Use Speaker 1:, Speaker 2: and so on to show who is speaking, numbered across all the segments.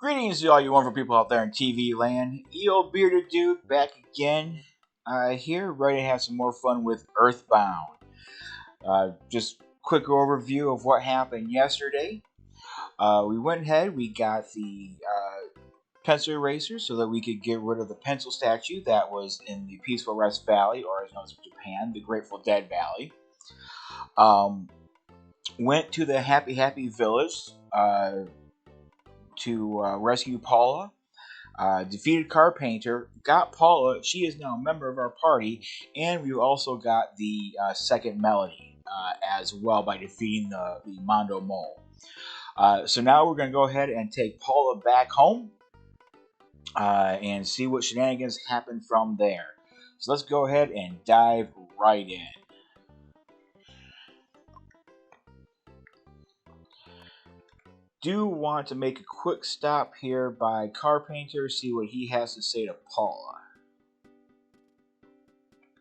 Speaker 1: Greetings to all you wonderful people out there in TV land. EO Bearded Dude back again here, ready to have some more fun with EarthBound. Just quick overview of what happened yesterday. We went ahead, we got the pencil eraser so that we could get rid of the pencil statue that was in the Peaceful Rest Valley, or as known as Japan, the Grateful Dead Valley. Went to the Happy Village to rescue Paula. Defeated Carpainter, got Paula. She is now a member of our party, and we also got the second melody as well by defeating the Mondo Mole. So now we're going to go ahead and take Paula back home and see what shenanigans happen from there. So let's go ahead and dive right in. Do want to make a quick stop here by Carpainter, see what he has to say to Paula.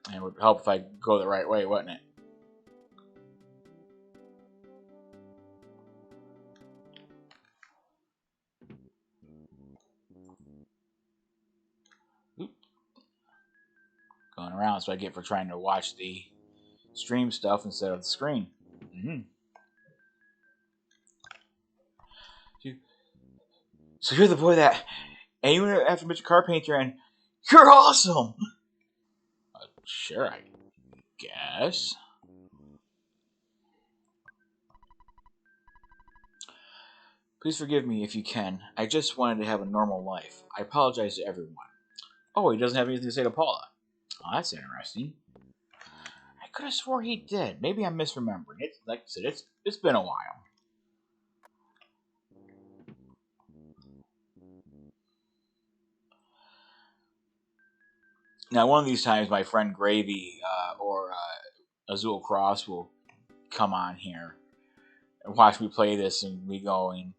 Speaker 1: And it would help if I go the right way, wouldn't it? Oop. Going around, that's what I get for trying to watch the stream stuff instead of the screen. So you're the boy that, and you went after Mr. Carpainter, and you're awesome! Sure, I guess. Please forgive me if you can. I just wanted to have a normal life. I apologize to everyone. Oh, he doesn't have anything to say to Paula. Oh, that's interesting. I could have swore he did. Maybe I'm misremembering. It's like I said, it's been a while. Now, one of these times, my friend Gravy or Azul Cross will come on here and watch me play this, and we going,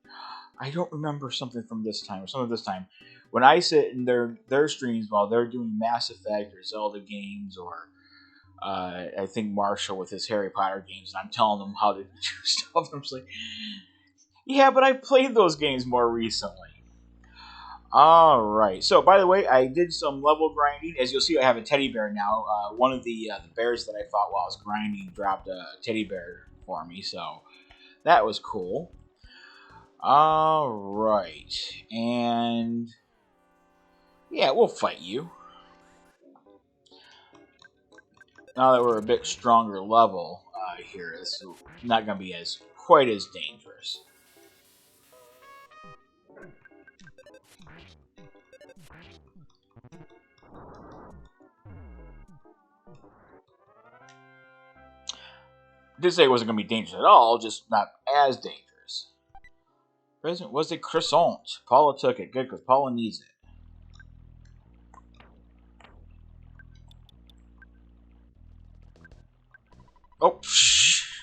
Speaker 1: I don't remember something from this time or some of this time. When I sit in their streams while they're doing Mass Effect or Zelda games, or I think Marshall with his Harry Potter games, and I'm telling them how to do stuff, I'm just like, yeah, but I played those games more recently. Alright, so by the way, I did some level grinding. As you'll see, I have a teddy bear now. One of the bears that I fought while I was grinding dropped a teddy bear for me, so that was cool. Alright, and yeah, we'll fight you. Now that we're a bit stronger level here, this is not going to be quite as dangerous. I did say it wasn't going to be dangerous at all, just not as dangerous. Present was a croissant. Paula took it. Good, because Paula needs it. Oh, shh.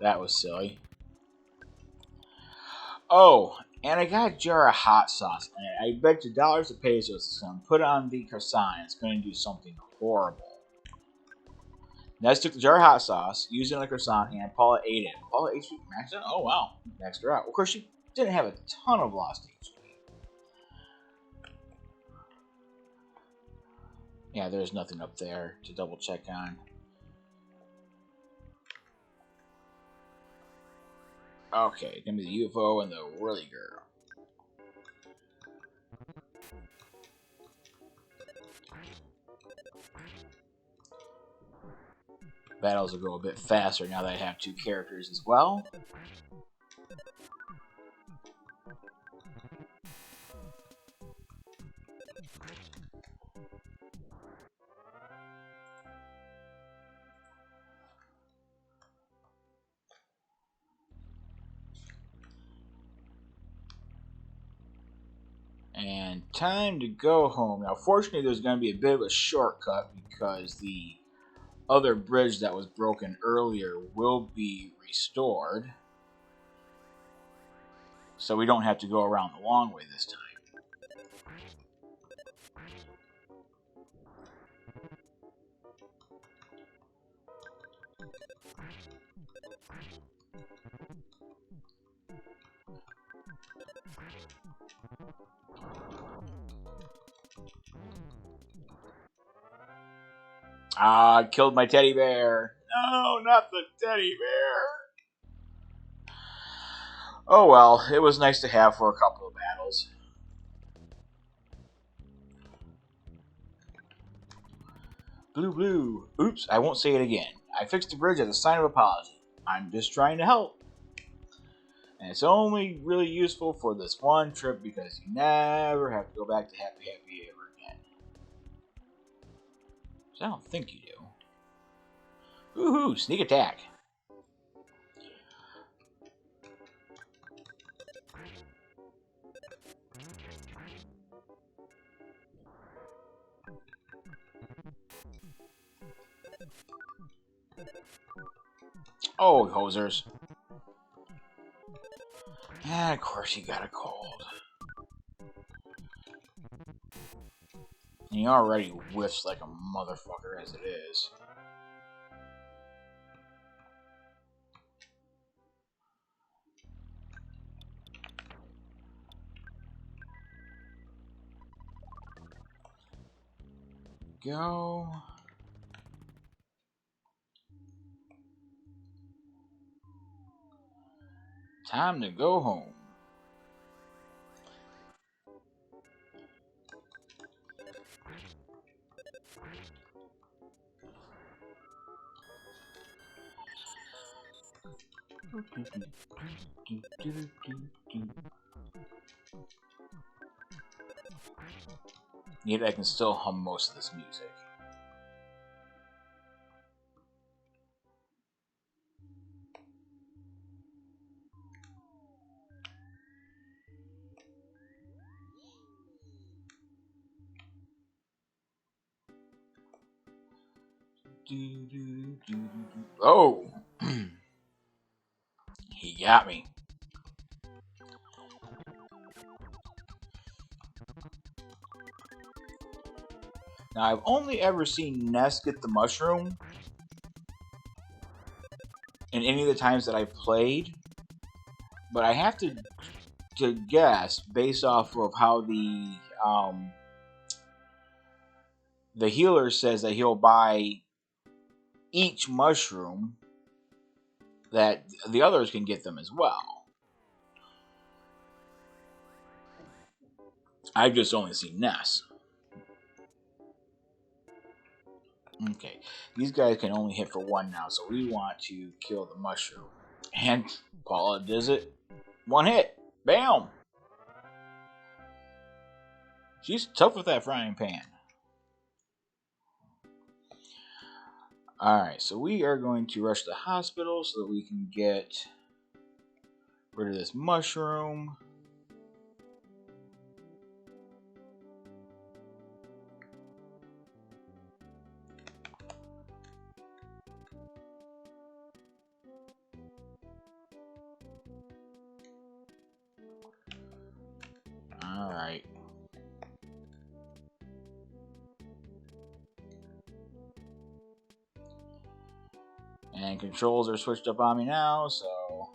Speaker 1: That was silly. Oh, and I got a jar of hot sauce. I bet you dollars to pesos it's going to put it on the croissant. It's going to do something horrible. Nez took the jar of hot sauce, used it on the croissant, and Paula ate it. Paula HP maxed out? Oh, wow. Maxed her out. Of course, she didn't have a ton of lost HP. Yeah, there's nothing up there to double check on. Okay, give me the UFO and the whirly girl. Battles will go a bit faster now that I have two characters as well. And time to go home. Now, fortunately, there's going to be a bit of a shortcut because the other bridge that was broken earlier will be restored. So we don't have to go around the long way this time. Ah, I killed my teddy bear. No, not the teddy bear. Oh well, it was nice to have for a couple of battles. Blue, blue. Oops, I won't say it again. I fixed the bridge as a sign of apology. I'm just trying to help. And it's only really useful for this one trip because you never have to go back to Happy Happy ever again. So I don't think you do. Woohoo! Sneak attack. Oh, hosers. And of course you got a cold. And he already whiffs like a motherfucker as it is. Go. Time to go home. Yet I can still hum most of this music. Oh! He got me. Now, I've only ever seen Ness get the mushroom in any of the times that I've played, but I have to guess based off of how the healer says that he'll buy each mushroom that the others can get them as well. I've just only seen Ness. Okay, these guys can only hit for one now, so we want to kill the mushroom. And Paula does it. One hit. Bam! She's tough with that frying pan. Alright, so we are going to rush to the hospital so that we can get rid of this mushroom. Alright. And controls are switched up on me now, so...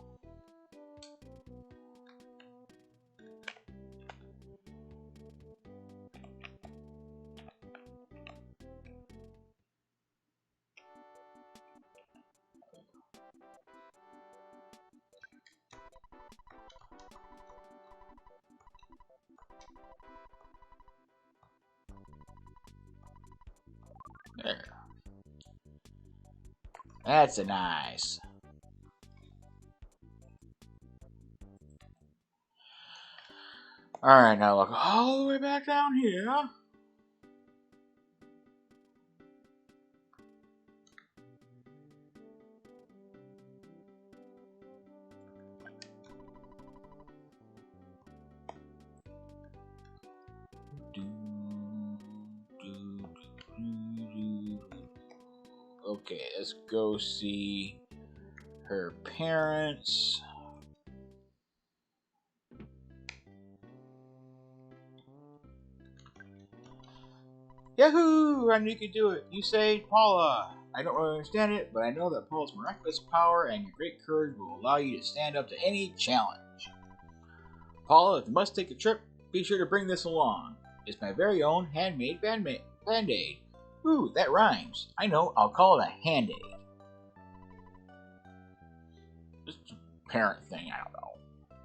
Speaker 1: There. That's a nice. Alright, now look all the way back down here. Okay, let's go see her parents. Yahoo! I knew you could do it. You saved Paula. I don't really understand it, but I know that Paula's miraculous power and your great courage will allow you to stand up to any challenge. Paula, if you must take a trip, be sure to bring this along. It's my very own handmade Band-Aid. Ooh, that rhymes. I know, I'll call it a hand-aid. Just a parent thing, I don't know.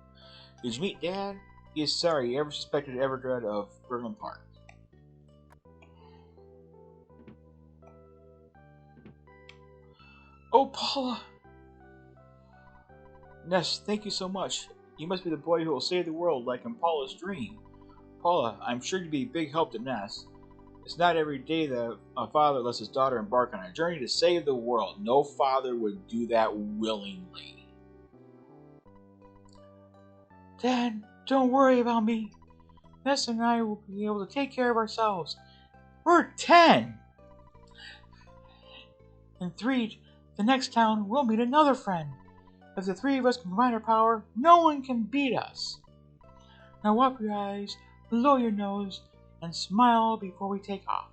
Speaker 1: Did you meet Dad? He is sorry he ever suspected Everdred of Berglund Park. Oh, Paula! Ness, thank you so much. You must be the boy who will save the world like in Paula's dream. Paula, I'm sure you'd be a big help to Ness. It's not every day that a father lets his daughter embark on a journey to save the world. No father would do that willingly. Dad, don't worry about me. Ness and I will be able to take care of ourselves. We're 10! In 3, the next town, we'll meet another friend. If the 3 of us combine our power, no one can beat us. Now wipe your eyes, blow your nose, and smile before we take off.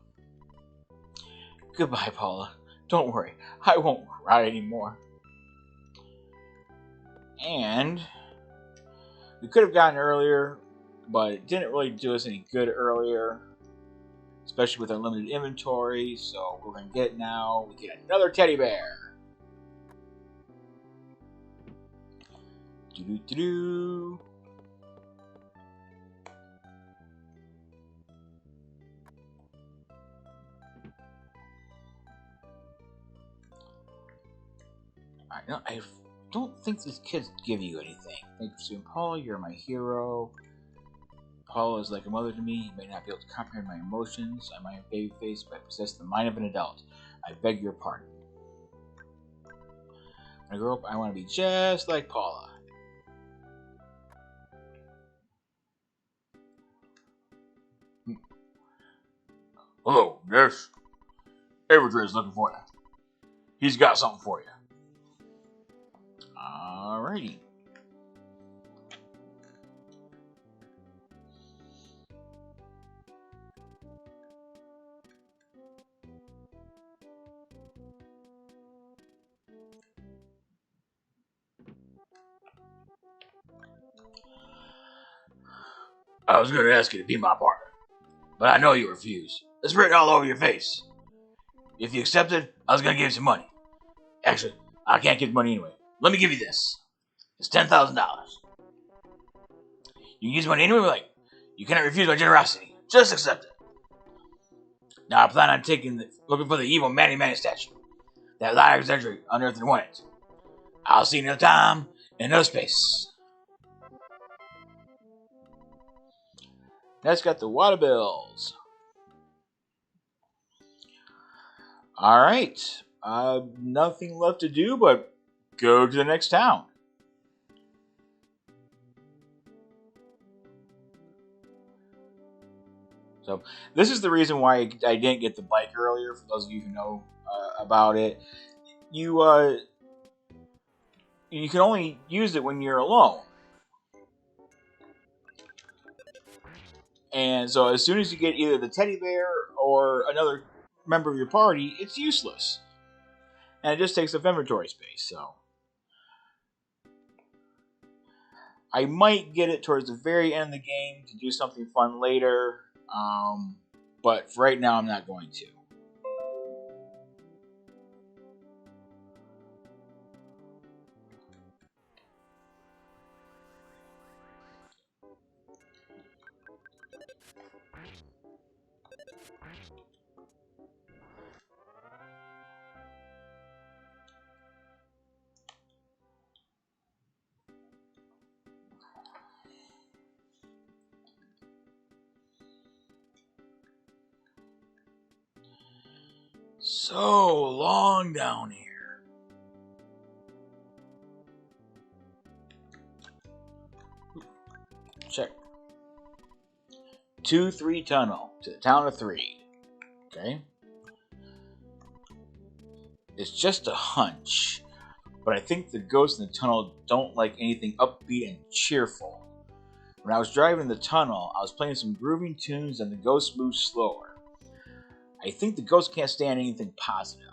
Speaker 1: Goodbye, Paula. Don't worry, I won't cry anymore. And we could have gotten earlier, but it didn't really do us any good earlier, especially with our limited inventory, so we're going to get it now. We get another teddy bear. Do-do-do-do. I don't think these kids give you anything. Thank you for seeing Paula. You're my hero. Paula is like a mother to me. You may not be able to comprehend my emotions. I might have baby face, but I possess the mind of an adult. I beg your pardon. When I grow up, I want to be just like Paula. Hello, nurse. Everdred is looking for you. He's got something for you. Alrighty. I was going to ask you to be my partner, but I know you refuse. It's written all over your face. If you accepted, I was going to give you some money. Actually, I can't give money anyway. Let me give you this. It's $10,000. You can use money anyway you like. You cannot refuse my generosity. Just accept it. Now I plan on looking for the evil Manny Manny statue. That liar century unearthed and won it. I'll see you another time in another space. Next got the water bills. Alright. Nothing left to do but go to the next town. So this is the reason why I didn't get the bike earlier. For those of you who know about it, you can only use it when you're alone. And so as soon as you get either the teddy bear or another member of your party, it's useless. And it just takes up inventory space, so. I might get it towards the very end of the game to do something fun later. But for right now, I'm not going to. So long down here. Check. 2-3 tunnel to the town of 3. Okay. It's just a hunch, but I think the ghosts in the tunnel don't like anything upbeat and cheerful. When I was driving the tunnel, I was playing some grooving tunes and the ghosts moved slower. I think the ghosts can't stand anything positive.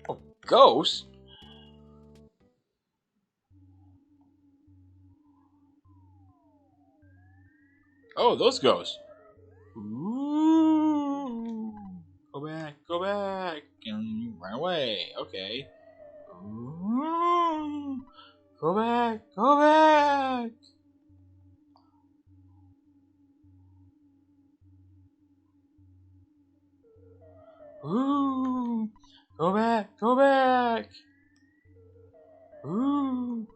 Speaker 1: Oh, ghosts? Oh, those ghosts. Ooh. Go back. okay. Ooh, go back, go back. Ooh, go back, go back. Ooh,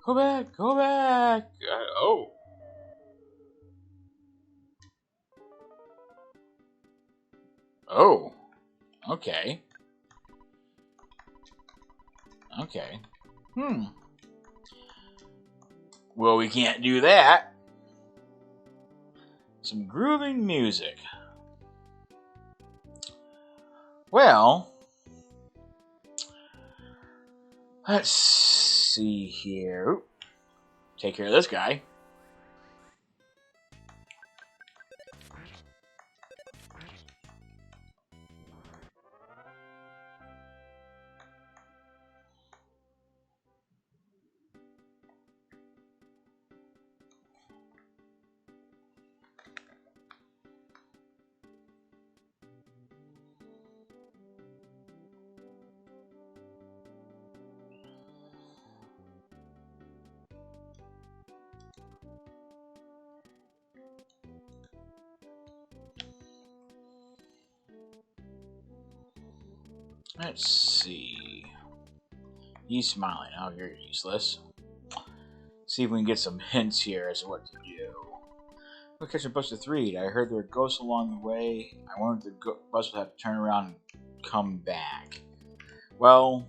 Speaker 1: go back, go back. Oh. Oh. Okay. Okay. Well, we can't do that. Some grooving music. Well, let's see here. Ooh, take care of this guy. Let's see. He's smiling. Oh, you're useless. See if we can get some hints here as to what to do. We'll catch a bus to 3. I heard there were ghosts along the way. I wonder if the bus will have to turn around and come back. Well,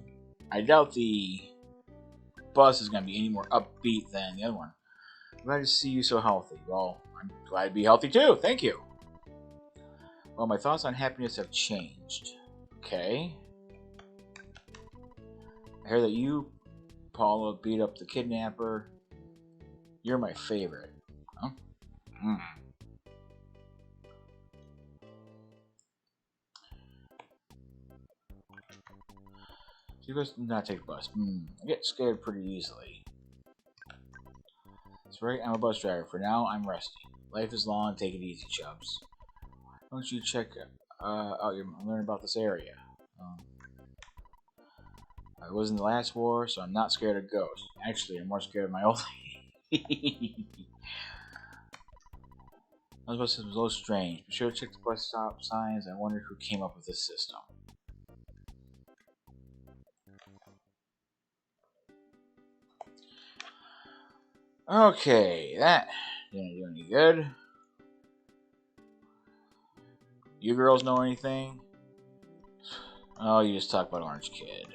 Speaker 1: I doubt the bus is going to be any more upbeat than the other one. I'm glad to see you so healthy. Well, I'm glad to be healthy too. Thank you. Well, my thoughts on happiness have changed. Okay. I hear that you, Paula, beat up the kidnapper. You're my favorite. Huh? So you guys do not take a bus. I get scared pretty easily. That's right, I'm a bus driver. For now, I'm resting. Life is long, take it easy, chubs. Why don't you check out your learn about this area? I was in the last war, so I'm not scared of ghosts. Actually, I'm more scared of my old lady. This bus system was a little strange. Be sure to check the bus stop signs. I wonder who came up with this system. Okay, that didn't do any good. You girls know anything? Oh, you just talk about Orange Kid.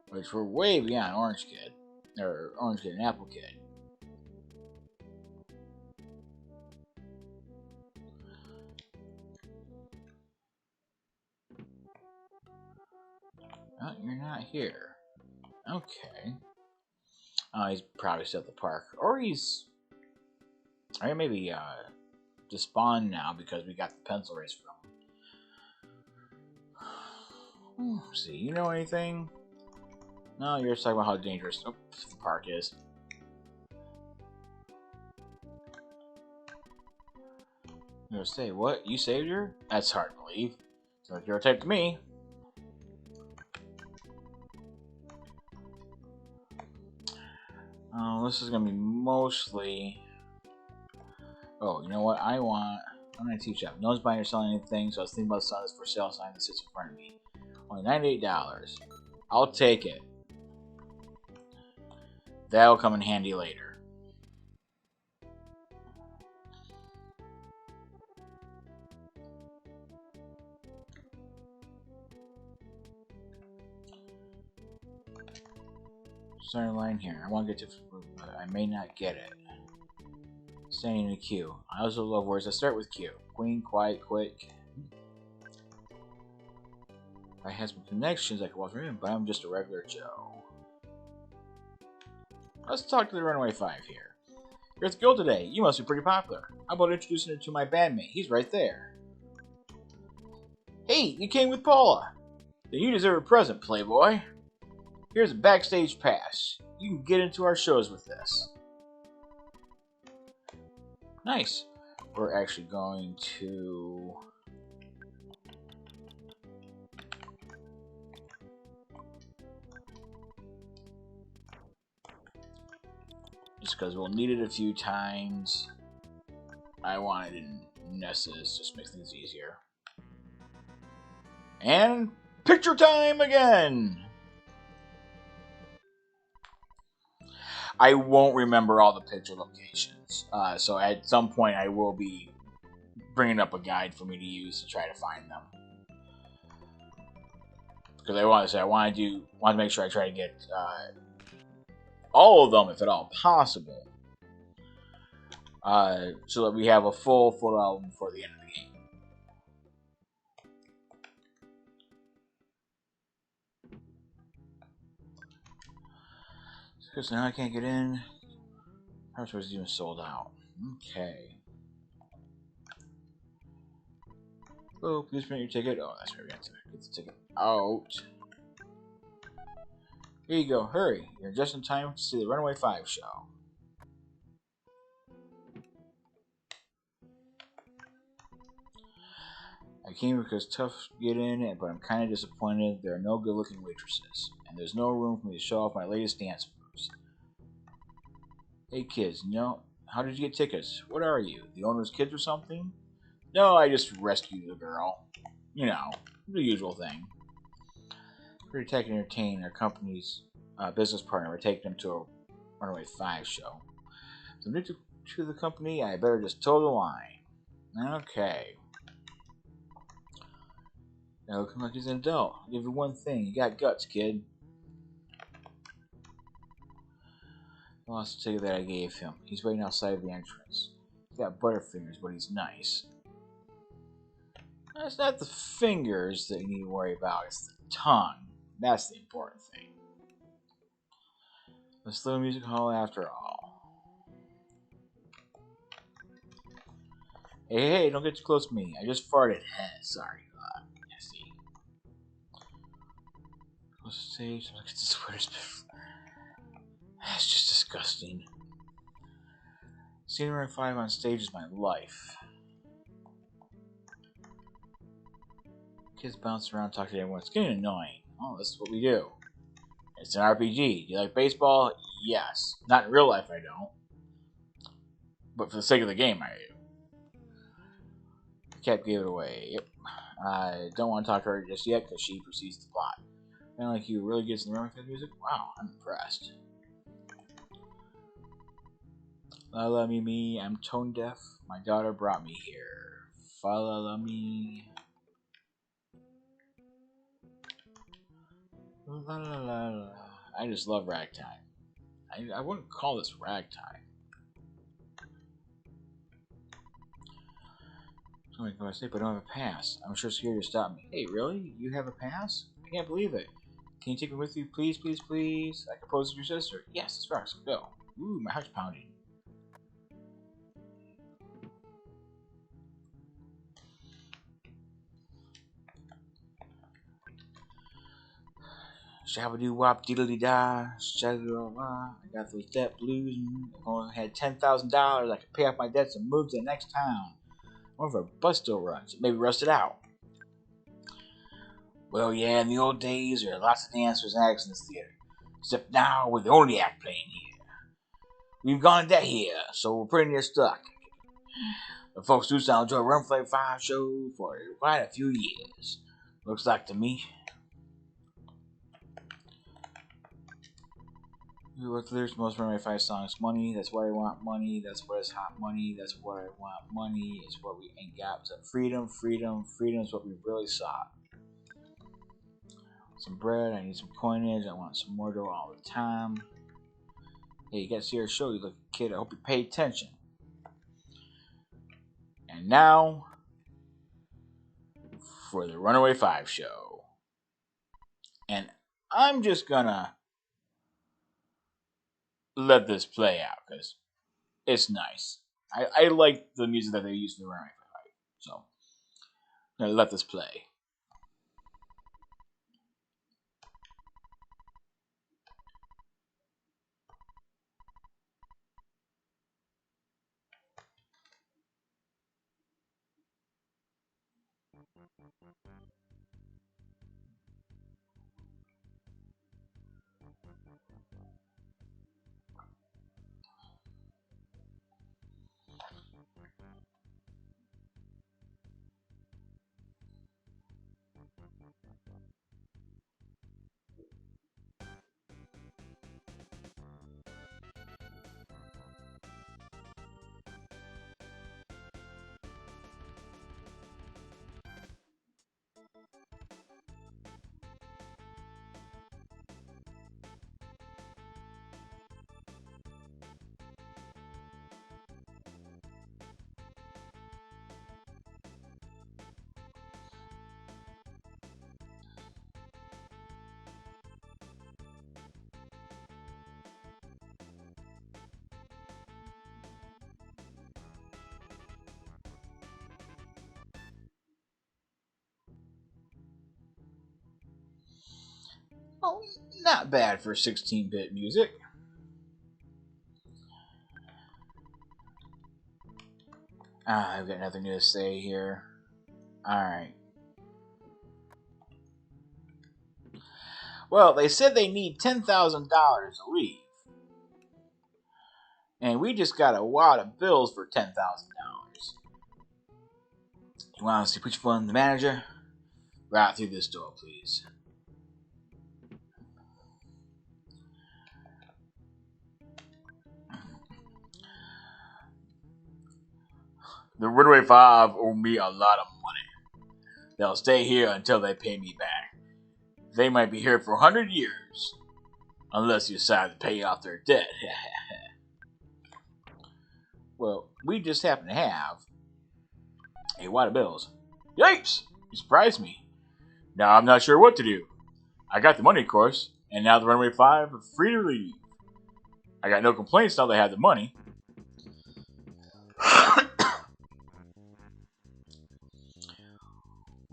Speaker 1: Which we're way beyond Orange Kid. Or Orange Kid and Apple Kid. Oh, you're not here. Okay. Oh, he's probably still at the park. Or he's... Or maybe, despawned now because we got the pencil race from him. See, you know anything? No, you're just talking about how dangerous the park is. I'm gonna say, what? You saved her? That's hard to believe. Sounds like you're a type to me. Oh, this is gonna be mostly... Oh, you know what? I'm gonna teach up. No one's buying or selling anything, so I was thinking about selling this for sale sign that sits in front of me. Only $98. I'll take it. That'll come in handy later. Starting line here. I want to get to, but I may not get it. Standing in a queue. I also love words that start with Q. Queen, quiet, quick. If I had some connections, I could walk in, but I'm just a regular Joe. Let's talk to the Runaway Five here. You're at the guild today. You must be pretty popular. How about introducing her to my bandmate? He's right there. Hey, you came with Paula. Then you deserve a present, playboy. Here's a backstage pass. You can get into our shows with this. Nice. we're actually going to just because we'll need it a few times. I wanted in Nessus, just makes things easier. And picture time again! I won't remember all the picture locations, so at some point I will be bringing up a guide for me to use to try to find them. Because I want to make sure I try to get all of them, if at all possible, so that we have a full album before the end of the game. Because now I can't get in. How much was it even sold out? Okay. Oh, please print your ticket. Oh, that's where we got to get the ticket out. Here you go. Hurry. You're just in time to see the Runaway Five show. I came because tough to get in, but I'm kind of disappointed. There are no good-looking waitresses, and there's no room for me to show off my latest dance moves. Hey kids, how did you get tickets? What are you, the owner's kids or something? No, I just rescued the girl. You know, the usual thing. We're to entertain our company's business partner. We're taking them to a Runaway Five show. So new to the company, I better just toe the line. Okay. Now looking like he's an adult. I'll give you one thing. You got guts, kid. I lost the ticket that I gave him. He's waiting outside of the entrance. He's got butterfingers, but he's nice. It's not the fingers that you need to worry about. It's the tongue. That's the important thing. Let's little music hall after all. Hey, don't get too close to me. I just farted. Sorry. Nasty. Close to stage. Look at this sweater's. That's just disgusting. Seeing Runaway Five on stage is my life. Kids bounce around, talk to everyone. It's getting annoying. Oh, this is what we do. It's an RPG. Do you like baseball? Yes. Not in real life, I don't. But for the sake of the game, I do. The cat gave it away. Yep. I don't want to talk to her just yet because she proceeds the plot. Kind of like you really gets in the Runaway Five music? Wow, I'm impressed. La la me, I'm tone deaf. My daughter brought me here. Fa la la me. La la la la. I just love ragtime. I wouldn't call this ragtime. Something I say, but I don't have a pass. I'm sure scared to stop me. Hey, really? You have a pass? I can't believe it. Can you take me with you, please, please, please? I can pose as your sister. Yes, let's rock. Let's go. Ooh, my heart's pounding. Shabba-doo wop diddly da, shabba-doo-wah. I got those debt blues. If I only had $10,000, I could pay off my debts and move to the next town. Or if our bus still runs, it may be rusted out. Well, yeah, in the old days, there were lots of dancers and acts in this theater. Except now, we're the only act playing here. We've gone to debt here, so we're pretty near stuck. The folks do sound enjoy Runaway Five show for quite a few years. Looks like to me. What's the lyrics most Runaway Five songs? Money, that's what I want, money, that's what is hot, money, that's what I want, money is what we ain't got. So freedom, freedom, freedom is what we really sought. Some bread, I need some coinage, I want some more dough all the time. Hey, you gotta see our show, you little kid, I hope you pay attention. And now, for the Runaway Five show. And I'm just gonna let this play out, because it's nice. I like the music that they use for the Runaway Five, so I'm gonna let this play. Oh, not bad for 16-bit music. I've got nothing to say here. Alright. Well, they said they need $10,000 to leave. And we just got a wad of bills for $10,000. You want us to put you on the manager? Right through this door, please. The Runaway Five owe me a lot of money. They'll stay here until they pay me back. They might be here for 100 years. Unless you decide to pay off their debt. Well, we just happen to have a wad of bills. Yipes! You surprised me. Now I'm not sure what to do. I got the money, of course, and now the Runaway Five are free to leave. I got no complaints now they have the money.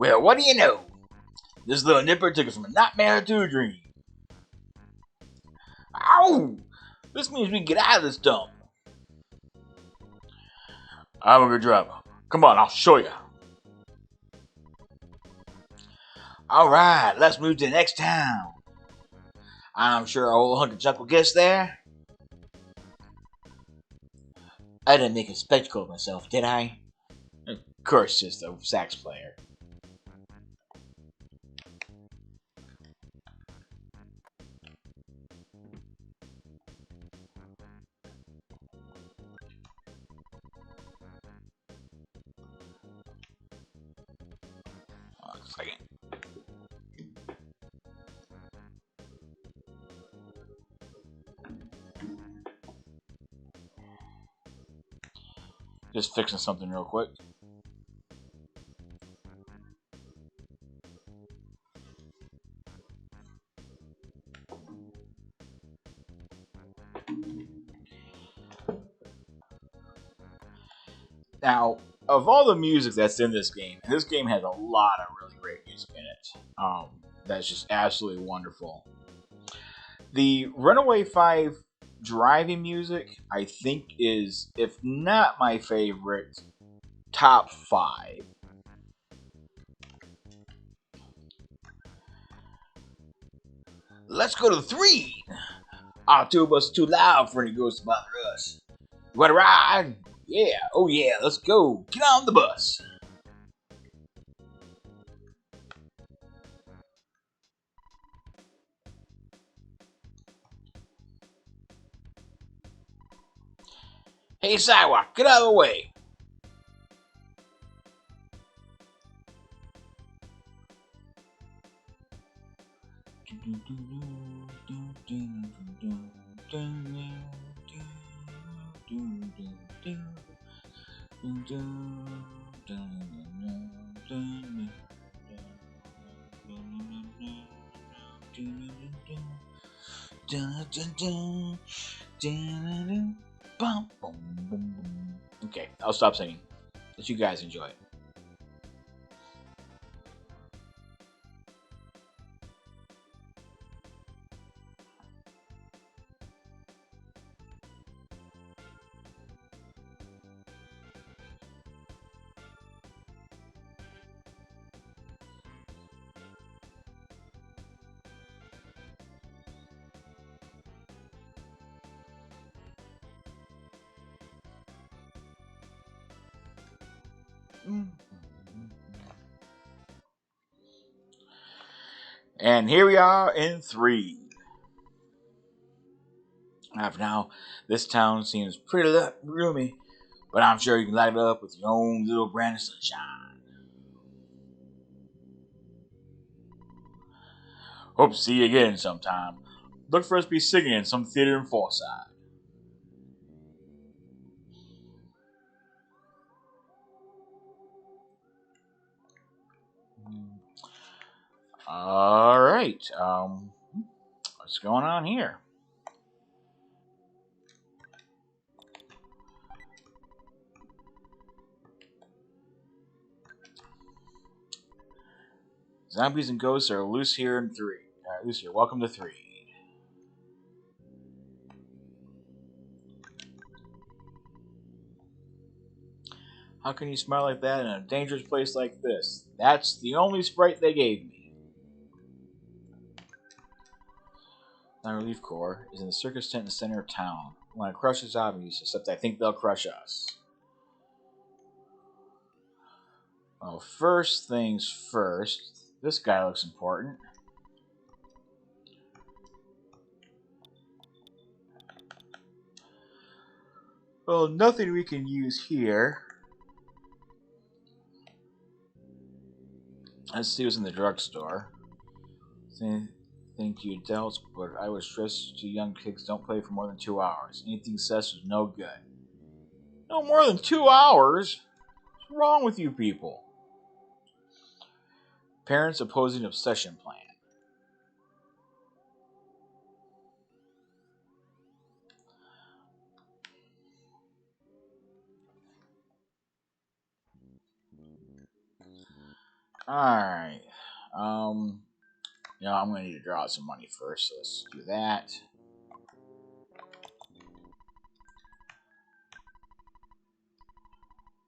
Speaker 1: Well, what do you know? This little nipper took us from a nightmare to a dream. Ow! This means we can get out of this dump. I'm a good driver. Come on, I'll show you. Alright, let's move to the next town. I'm sure our old Hunter Chuck will get us there. I didn't make a spectacle of myself, did I? Of course, just a sax player. A second. Just fixing something real quick. Now, of all the music that's in this game, and this game has a lot of really great music in it. That's just absolutely wonderful. The Runaway Five driving music, I think, is, if not my favorite, top 5. Let's go to 3. Our tour bus is too loud for any ghosts to bother us. You want to ride? Yeah, oh yeah, let's go. Get on the bus. Hey, sidewalk, get out of the way. Okay, I'll stop singing. Let you guys enjoy it. And here we are in 3. Now, this town seems pretty roomy, but I'm sure you can light it up with your own little brand of sunshine. Hope to see you again sometime. Look for us to be singing in some theater in Forsyth. Alright, what's going on here? Zombies and ghosts are loose here in 3. Loose here, welcome to 3. How can you smile like that in a dangerous place like this? That's the only sprite they gave me. My relief corps is in the circus tent in the center of town. I want to crush the zombies, except I think they'll crush us. Well, first things first, this guy looks important. Well, nothing we can use here. Let's see what's in the drugstore. Thank you, adults, but I would stress to young kids don't play for more than 2 hours. Anything less is no good. No more than 2 hours? What's wrong with you people? Parents opposing obsession plan. Alright. I'm going to need to draw out some money first, so let's do that.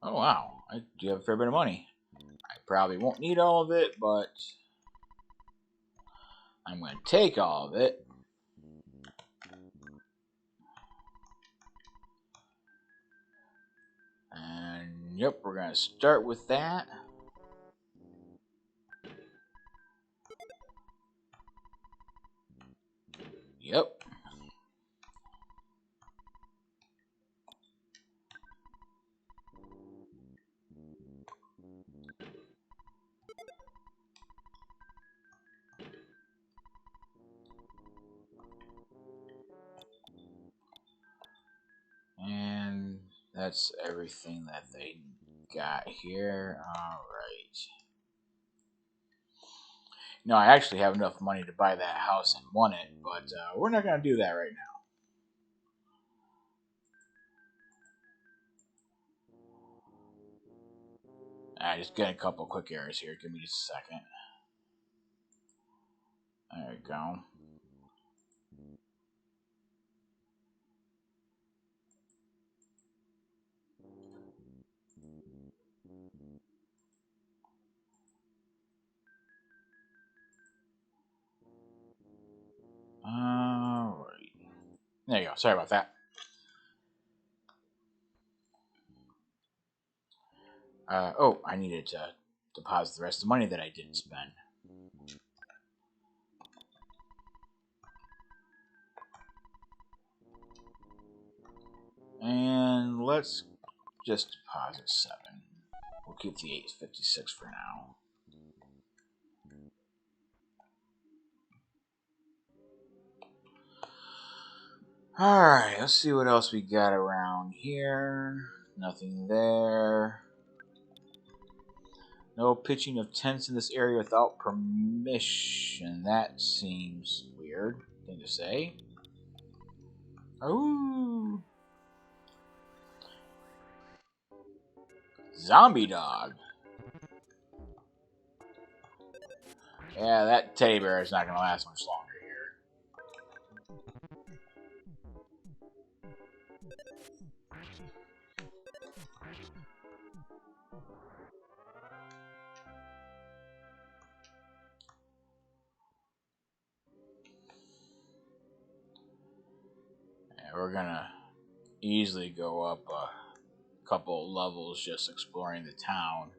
Speaker 1: Oh, wow. I do have a fair bit of money. I probably won't need all of it, but I'm going to take all of it. And, yep, we're going to start with that. Yep. And that's everything that they got here. Alright. No, I actually have enough money to buy that house and want it, but we're not going to do that right now. Just getting a couple quick errors here. Give me just a second. There we go. Alright. There you go. Sorry about that. I needed to deposit the rest of the money that I didn't spend. And let's just deposit 7. We'll keep the 856 for now. Alright, let's see what else we got around here. Nothing there. No pitching of tents in this area without permission. That seems weird thing to say. Ooh. Zombie dog. Yeah, that teddy bear is not going to last much longer here. And we're going to easily go up a couple levels just exploring the town.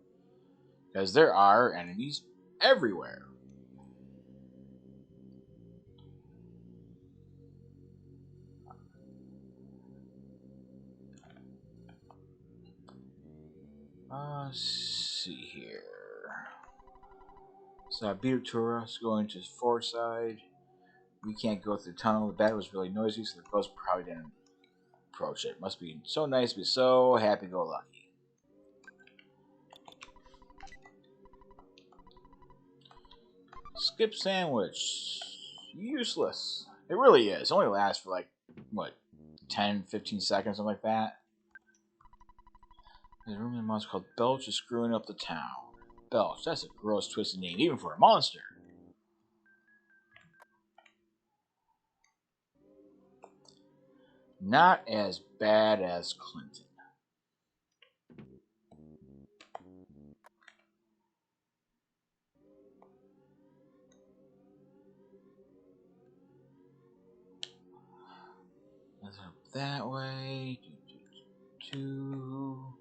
Speaker 1: Because there are enemies everywhere. Let's see here. So beat up to us going to far side. We can't go through the tunnel. The battle was really noisy, so the ghost probably didn't approach it. Must be so nice to be so happy-go-lucky. Skip sandwich. Useless. It really is. It only lasts for like, what, 10, 15 seconds, something like that. There's a room in the monster called Belch is screwing up the town. Belch, that's a gross twisted name, even for a monster. Not as bad as Clinton. Let's up that way. Oh,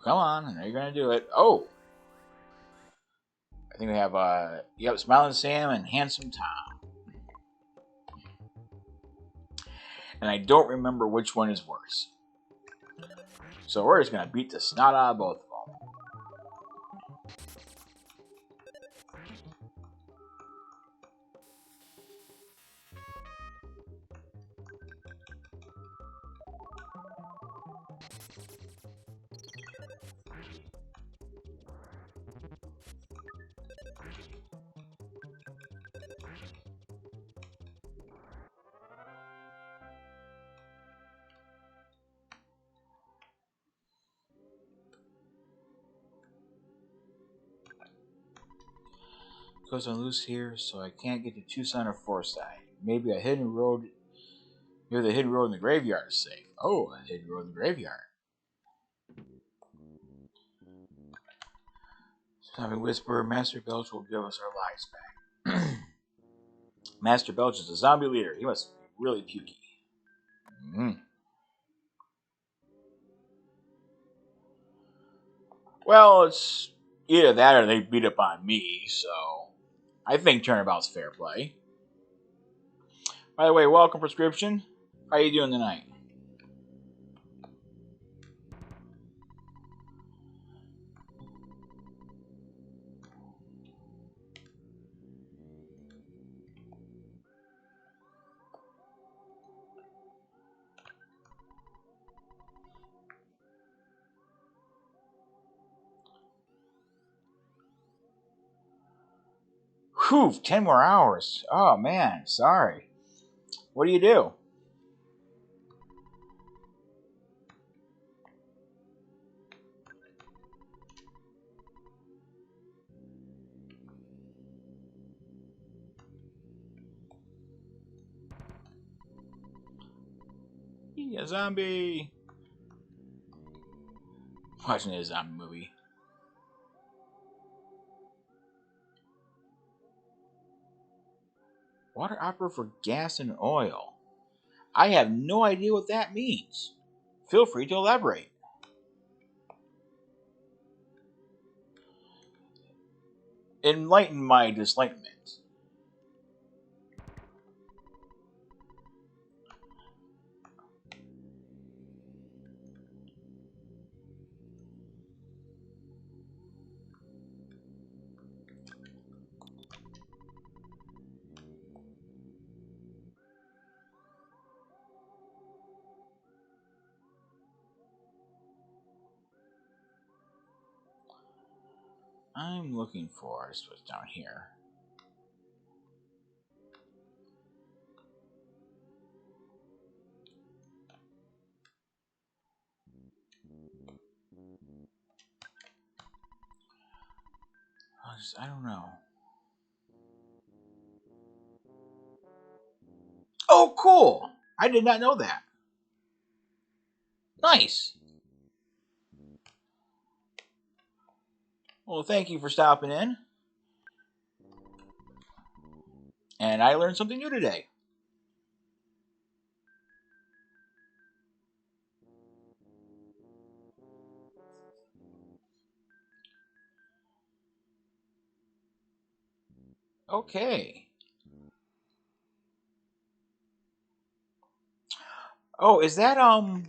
Speaker 1: come on. I know you're going to do it. Oh! I think we have, yep, Smiling Sam and Handsome Tom. And I don't remember which one is worse. So we're just going to beat the snot out of both of them. Goes on loose here, so I can't get to Twoson or Forsyth. Maybe a hidden road near the hidden road in the graveyard is safe. Oh, a hidden road in the graveyard. Having Whisper, Master Belch will give us our lives back. Master Belch is a zombie leader. He must be really pukey. Well, it's either that or they beat up on me, so I think turnabout's fair play. By the way, welcome, Prescription. How you doing tonight? Whew, 10 more hours. Oh, man, sorry. What do you do? A zombie. Watching a zombie movie. Water opera for gas and oil. I have no idea what that means. Feel free to elaborate. Enlighten my dislightenment. I'm looking for what's down here. I don't know. Oh, cool! I did not know that. Nice. Well, thank you for stopping in. And I learned something new today. Okay. Oh, is that um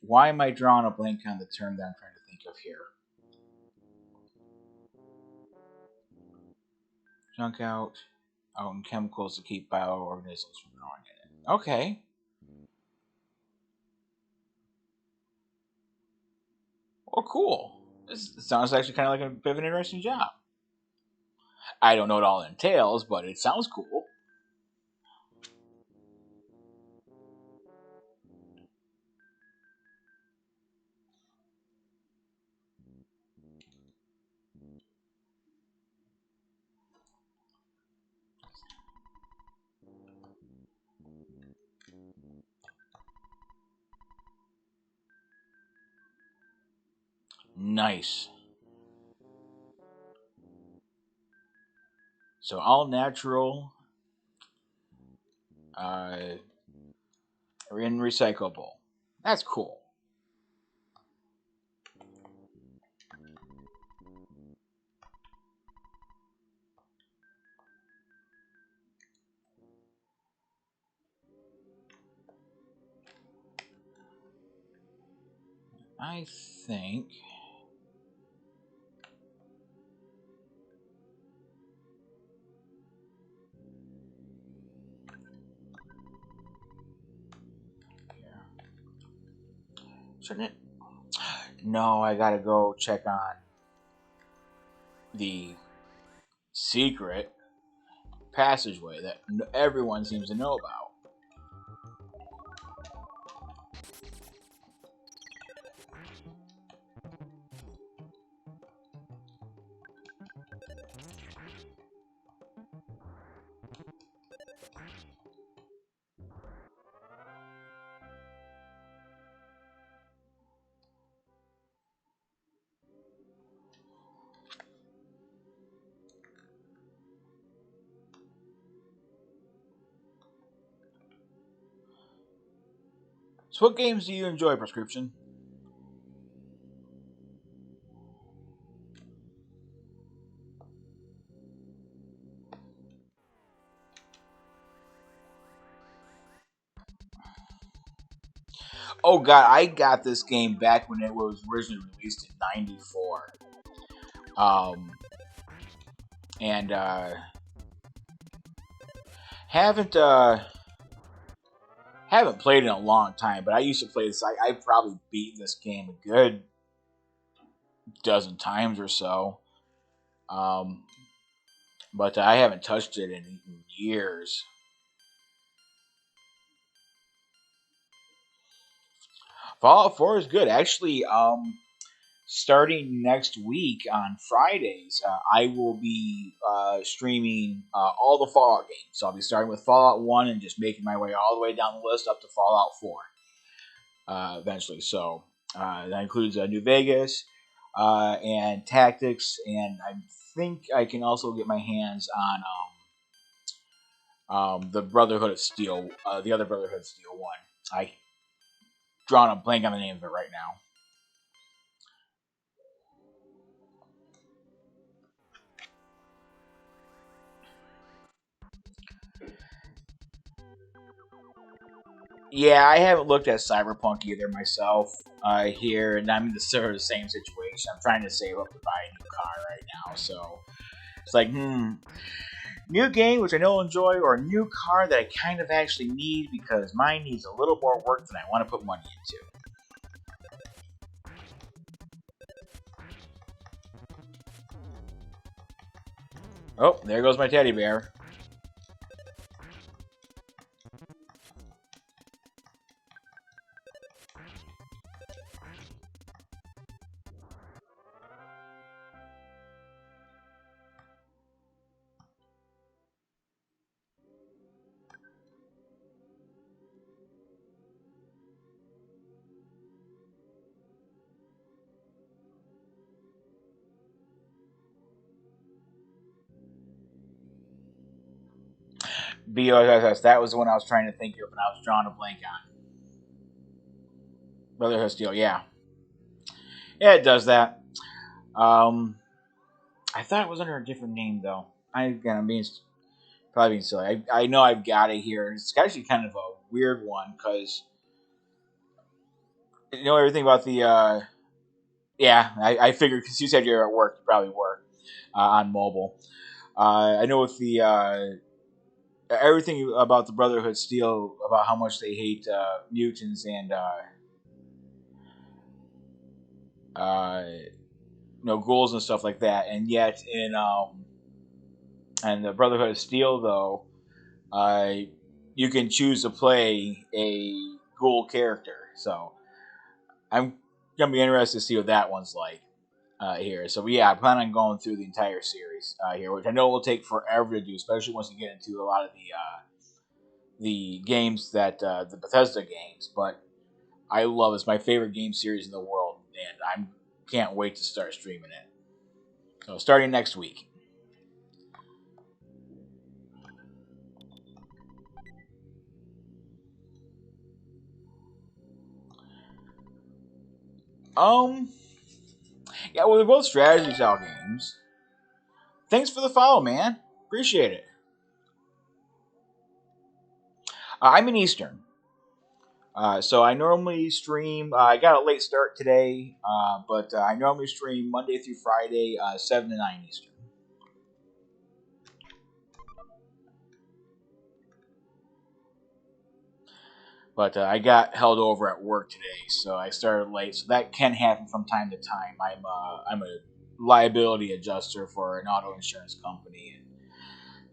Speaker 1: why am I drawing a blank on the term that I'm trying to think of here? Junk out in chemicals to keep bioorganisms from growing in it. Okay. Well, cool. This sounds actually kind of like a bit of an interesting job. I don't know what all it entails, but it sounds cool. Nice. So all natural, uh, and recyclable. That's cool. I think. Yeah. Shouldn't it? No, I gotta go check on the secret passageway that everyone seems to know about. So, what games do you enjoy, Prescription? Oh God, I got this game back when it was originally released in '94, um, and haven't haven't played in a long time. But I used to play this. I probably beat this game a good dozen times or so. Um, but I haven't touched it in years. Fallout 4 is good. Actually, starting next week on Fridays, I will be streaming all the Fallout games. So I'll be starting with Fallout 1 and just making my way all the way down the list up to Fallout 4 eventually. So that includes New Vegas and Tactics, and I think I can also get my hands on the Brotherhood of Steel, the other Brotherhood of Steel one. I drawn a blank on the name of it right now. Yeah, I haven't looked at Cyberpunk either myself here, and I'm in the sort of the same situation. I'm trying to save up to buy a new car right now, so it's like, new game which I know I'll enjoy, or a new car that I kind of actually need because mine needs a little more work than I want to put money into. Oh, there goes my teddy bear. BOSS, that was the one I was trying to think of, and I was drawing a blank on. Brotherhood of Steel, yeah. Yeah, it does that. Um, I thought it was under a different name though. I'm being probably being silly. I know I've got it here. It's actually kind of a weird one because you know everything about the. Yeah, I figured because you said you're at work, you probably were on mobile. I know with the everything about the Brotherhood Steel about how much they hate mutants and uh, ghouls and stuff like that, and yet in and the Brotherhood of Steel though, uh, you can choose to play a ghoul character. So I'm gonna be interested to see what that one's like here. So yeah, I plan on going through the entire series here, which I know will take forever to do, especially once you get into a lot of the games that the Bethesda games. But I love it. It's my favorite game series in the world, and I can't wait to start streaming it. So starting next week. Um, yeah, well, they're both strategy style games. Thanks for the follow, man. Appreciate it. I'm in Eastern. So I normally stream. I got a late start today, but I normally stream Monday through Friday, 7 to 9 Eastern. But I got held over at work today, so I started late. So that can happen from time to time. I'm a liability adjuster for an auto insurance company, and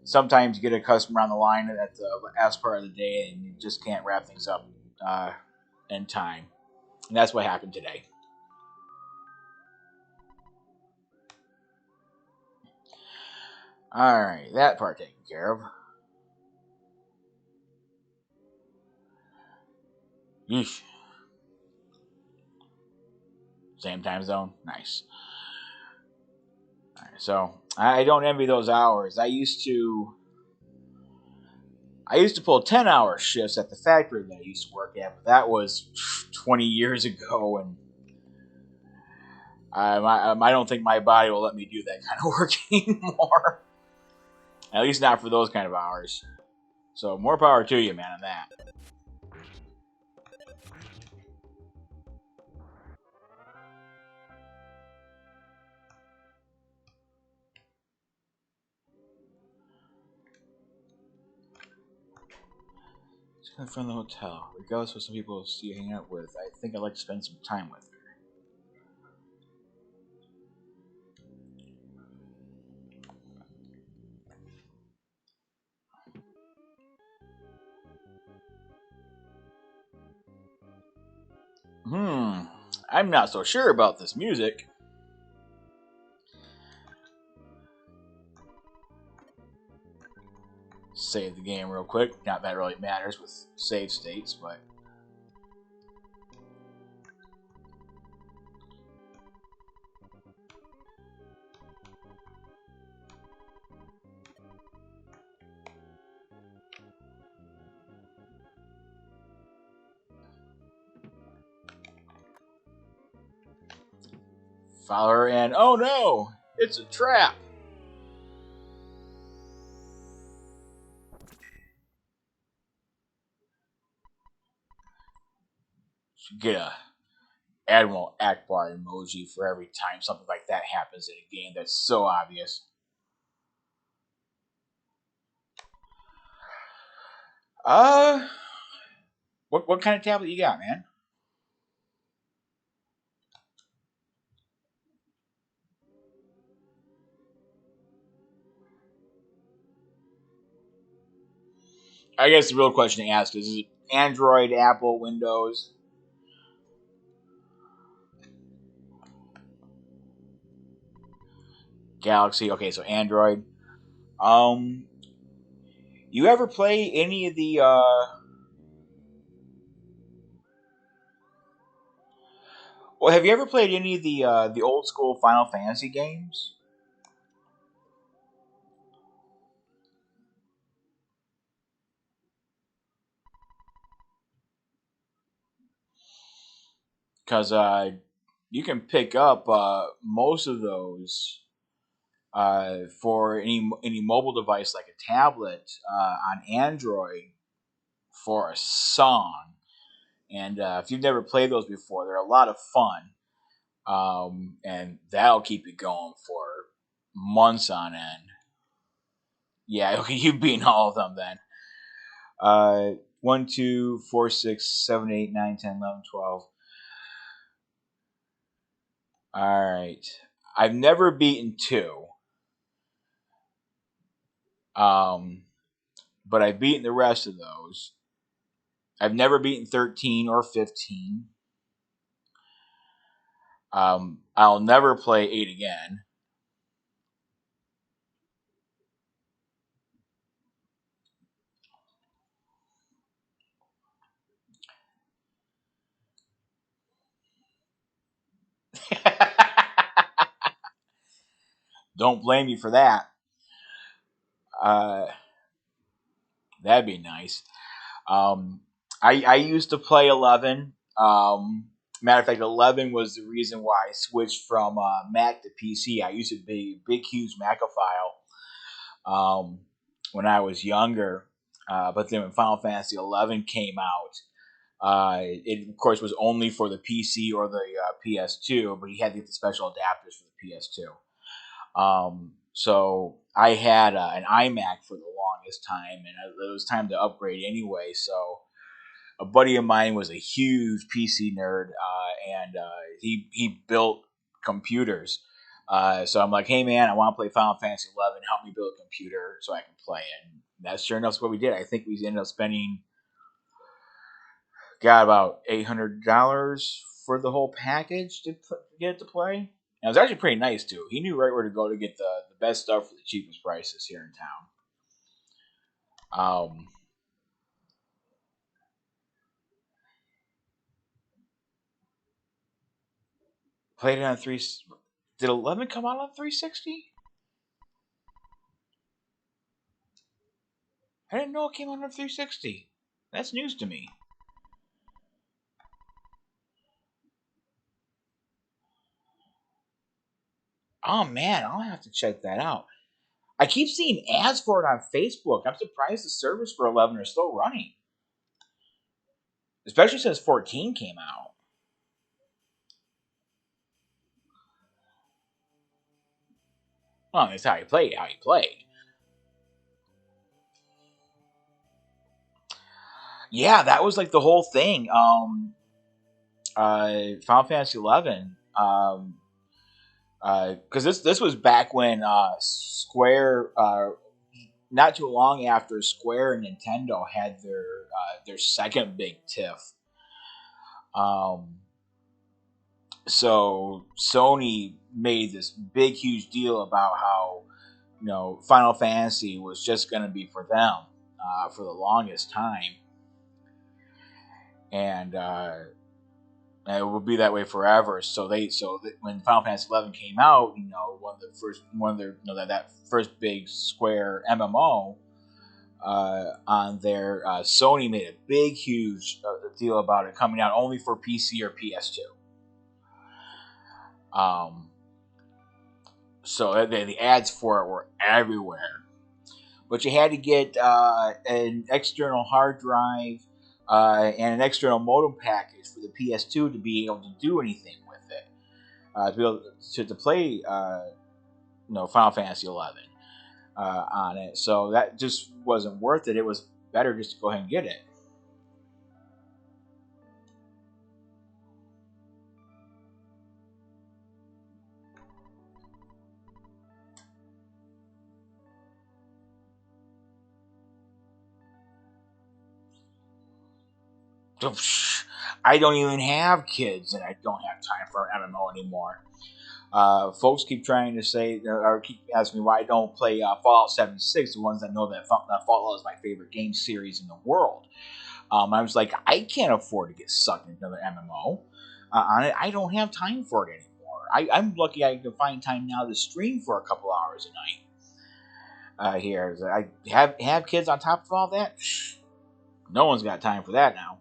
Speaker 1: sometimes you get a customer on the line at the last part of the day, and you just can't wrap things up uh, in time. And that's what happened today. All right, that part taken care of. Yeesh. Same time zone. Nice. All right, so I don't envy those hours. I used to pull 10-hour shifts at the factory that I used to work at, but that was 20 years ago, and I don't think my body will let me do that kind of work anymore. At least not for those kind of hours. So more power to you, man, on that. From the hotel. Regardless of what some people see you hanging out with, I think I'd like to spend some time with her. I'm not so sure about this music. Save the game real quick. Not that it really matters with save states, but follow her and oh no, it's a trap. Should get a Admiral Akbar emoji for every time something like that happens in a game that's so obvious. Uh, what kind of tablet you got, man? I guess the real question to ask is it Android, Apple, Windows, Galaxy? Okay, so Android. Um, you ever play any of the well, have you ever played any of the old school Final Fantasy games? Because you can pick up most of those for any mobile device like a tablet on Android for a song. And if you've never played those before, they're a lot of fun. And that'll keep you going for months on end. Yeah, okay, you've beaten all of them then. 1, 2, 4, 6, 7, 8, 9, 10, 11, 12. All right. I've never beaten 2. But I've beaten the rest of those. I've never beaten 13 or 15. I'll never play 8 again. Don't blame me for that. Uh, that'd be nice. Um, I used to play 11. Matter of fact, 11 was the reason why I switched from Mac to PC. I used to be a big, huge Macophile when I was younger. But then when Final Fantasy 11 came out, it of course was only for the PC or the PS2, but you had to get the special adapters for the PS2. So I had an iMac for the longest time, and it was time to upgrade anyway. So a buddy of mine was a huge PC nerd, and he built computers. So I'm like, hey man, I want to play Final Fantasy 11. Help me build a computer so I can play it. And that's sure enough what we did. I think we ended up spending got about $800 for the whole package to get it to play. And it was actually pretty nice too. He knew right where to go to get the best stuff for the cheapest prices here in town. Played it on 3. Did 11 come out on 360? I didn't know it came out on 360. That's news to me. Oh man, I'll have to check that out. I keep seeing ads for it on Facebook. I'm surprised the servers for 11 are still running, especially since 14 came out. Well, that's how you played. How you played. Yeah, that was like the whole thing. Final Fantasy 11. Because this was back when Square, not too long after Square and Nintendo had their second big tiff. Um, so Sony made this big, huge deal about how Final Fantasy was just going to be for them for the longest time, and it will be that way forever. When Final Fantasy 11 came out, one of their that first big Square MMO on there, Sony made a big, huge deal about it coming out only for PC or PS2. So the ads for it were everywhere, but you had to get an external hard drive and an external modem package for the PS2 to be able to do anything with it, to be able to play, Final Fantasy 11 on it. So that just wasn't worth it. It was better just to go ahead and get it. I don't even have kids, and I don't have time for an MMO anymore. Folks keep trying to say, or keep asking me why I don't play Fallout 76, the ones that know that Fallout is my favorite game series in the world. I was like, I can't afford to get sucked into another MMO on it. I don't have time for it anymore. I'm lucky I can find time now to stream for a couple hours a night. Here, I have kids on top of all that. No one's got time for that now.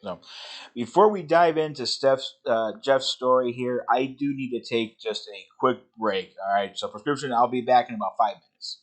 Speaker 1: So, before we dive into Jeff's story here, I do need to take just a quick break. All right, so prescription, I'll be back in about 5 minutes.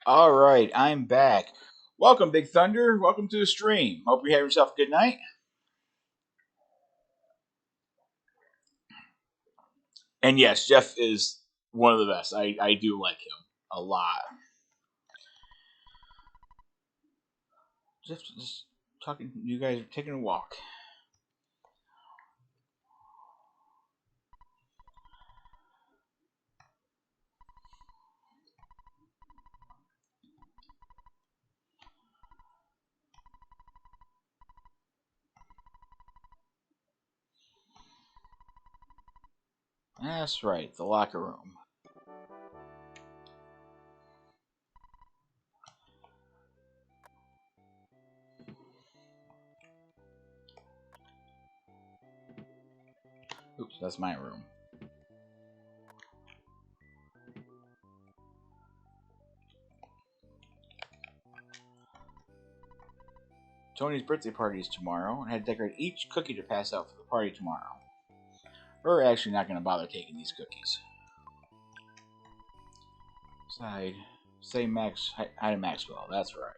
Speaker 1: All right, I'm back. Welcome, Big Thunder. Welcome to the stream. Hope you have yourself a good night. And yes, Jeff is one of the best. I do like him a lot. Jeff just talking. You guys are taking a walk. That's right, the locker room. Oops, that's my room. Tony's birthday party is tomorrow, and I had to decorate each cookie to pass out for the party tomorrow. We're actually not going to bother taking these cookies. Side. Say Max. Hi to Maxwell. That's right.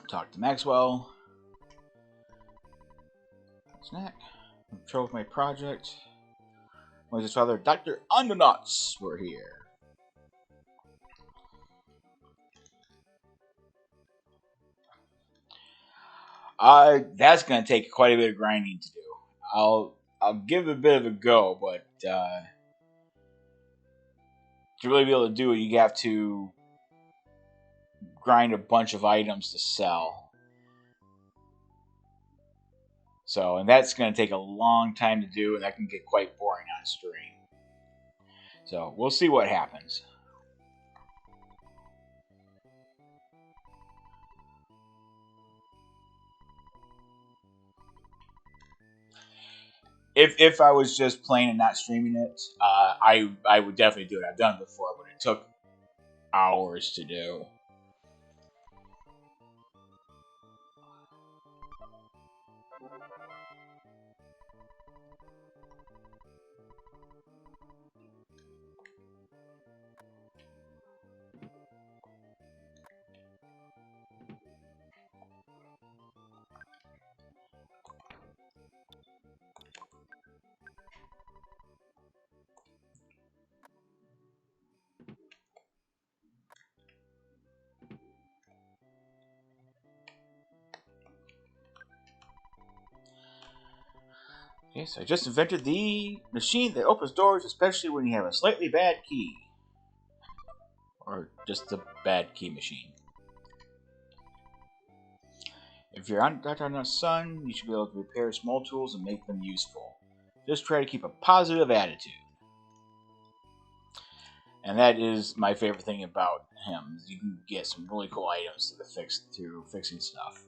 Speaker 1: Talk to Maxwell. Snack. Control of my project. Was his father, Dr. Undernuts, were here. That's going to take quite a bit of grinding to do. I'll give it a bit of a go, but to really be able to do it, you have to grind a bunch of items to sell. So, and that's going to take a long time to do, and that can get quite boring on stream. So, we'll see what happens. If I was just playing and not streaming it, I would definitely do it. I've done it before, but it took hours to do. Yes, I just invented the machine that opens doors, especially when you have a slightly bad key. Or just a bad key machine. If you're on Dr. Nut's son, you should be able to repair small tools and make them useful. Just try to keep a positive attitude. And that is my favorite thing about him. You can get some really cool items through fixing stuff.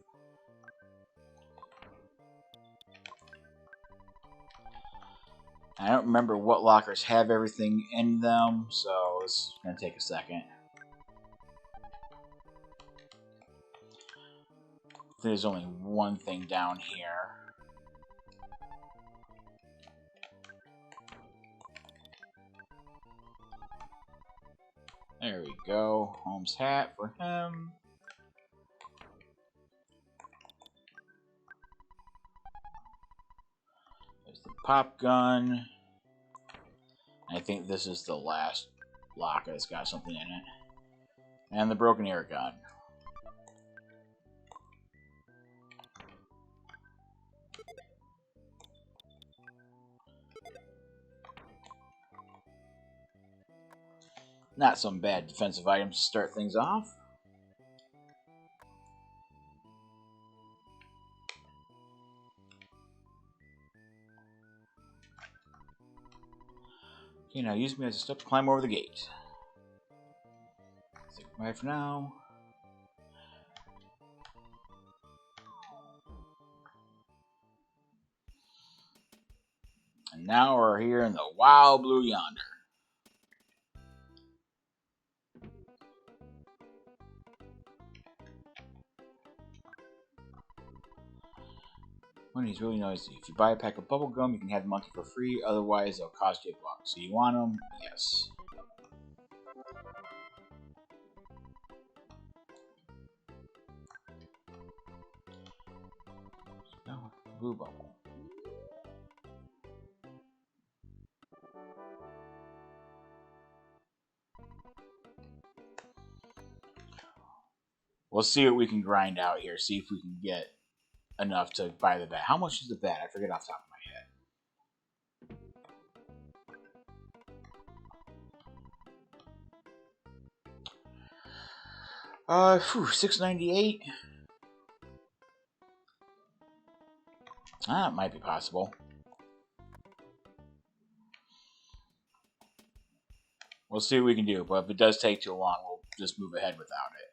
Speaker 1: I don't remember what lockers have everything in them, so it's going to take a second. There's only one thing down here. There we go. Holmes' hat for him. There's the pop gun. I think this is the last locker that's got something in it. And the broken air gun. Not some bad defensive items to start things off. Okay, now use me as a step to climb over the gate. Say goodbye for now. And now we're here in the wild blue yonder. Money's really noisy. If you buy a pack of bubble gum, you can have the monkey for free. Otherwise, it'll cost you $1. So you want them? Yes. No, blue bubble. We'll see what we can grind out here. See if we can get enough to buy the bat. How much is the bat? I forget off the top of my head. $6.98. It might be possible. We'll see what we can do, but if it does take too long, we'll just move ahead without it.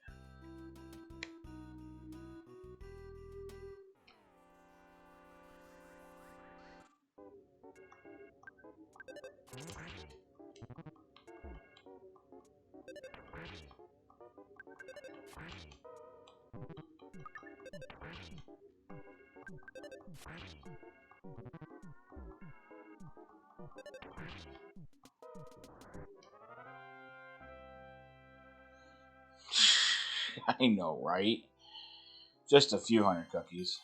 Speaker 1: I know, right? Just a few hundred cookies.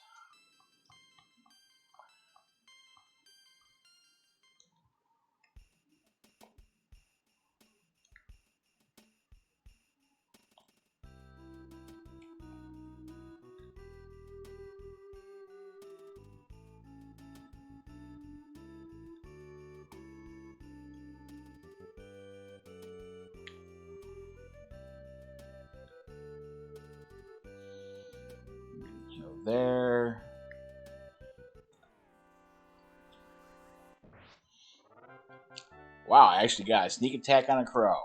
Speaker 1: There. Wow, I actually got a sneak attack on a crow.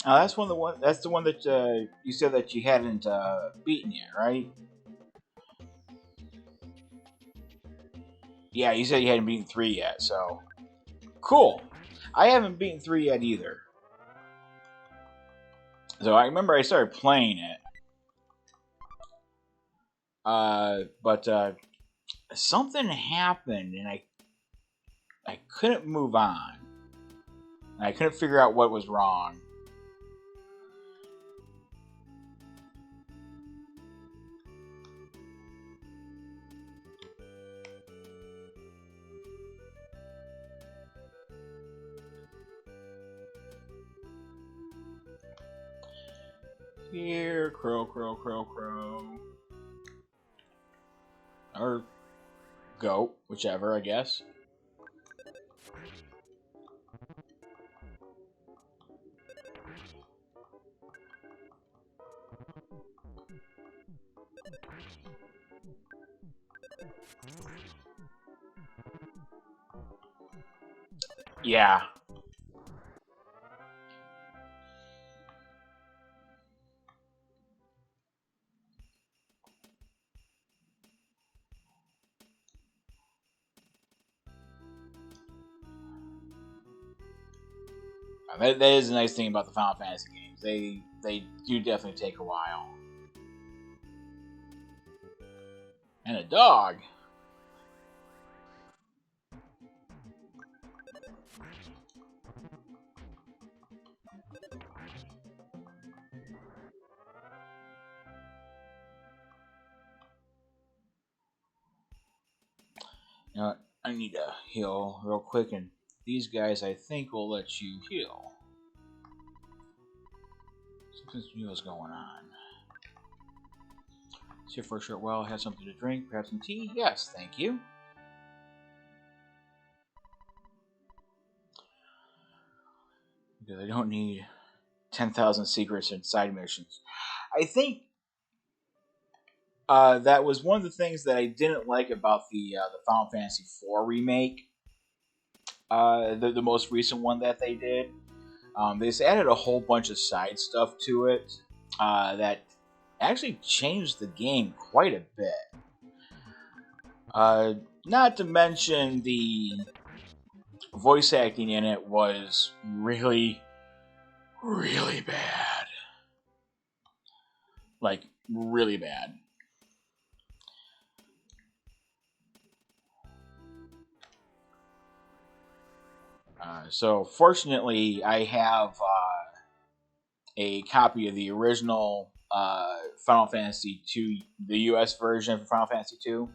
Speaker 1: Oh, that's one of the one. That's the one that you said that you hadn't beaten yet, right? Yeah, you said you hadn't beaten 3 yet. So cool. I haven't beaten 3 yet either. So I remember I started playing it, but something happened and I couldn't move on. And I couldn't figure out what was wrong. Here, crow, crow, crow, crow. Or goat, whichever, I guess. Yeah. That is the nice thing about the Final Fantasy games. They do definitely take a while. And a dog. You know what? I need to heal real quick, and these guys I think will let you heal. Something new is going on. It's here for a short while. Have something to drink, perhaps some tea? Yes, thank you. Because I don't need 10,000 secrets and side missions. I think that was one of the things that I didn't like about the Final Fantasy IV remake, the most recent one that they did. They just added a whole bunch of side stuff to it that actually changed the game quite a bit. Not to mention the voice acting in it was really, really bad. Like, really bad. So, fortunately, I have a copy of the original Final Fantasy II, the US version of Final Fantasy II.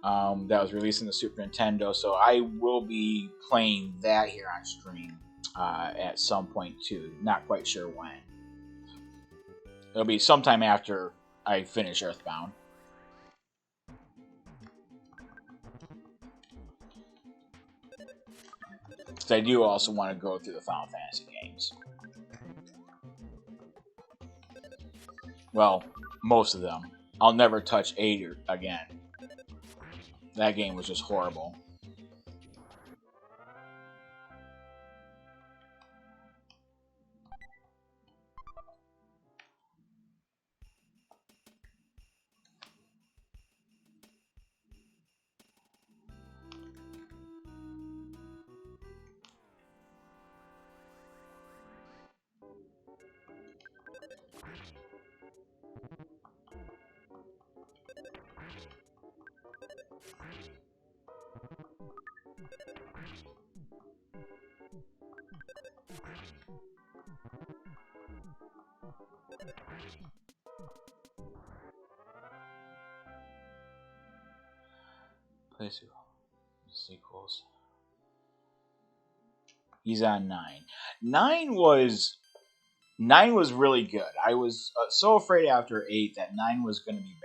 Speaker 1: That was released in the Super Nintendo, so I will be playing that here on stream at some point too. Not quite sure when. It'll be sometime after I finish EarthBound. Because I do also want to go through the Final Fantasy games. Well, most of them. I'll never touch 8 again. That game was just horrible. Place sequels. He's on 9. 9 was really good. I was so afraid after 8 that 9 was going to be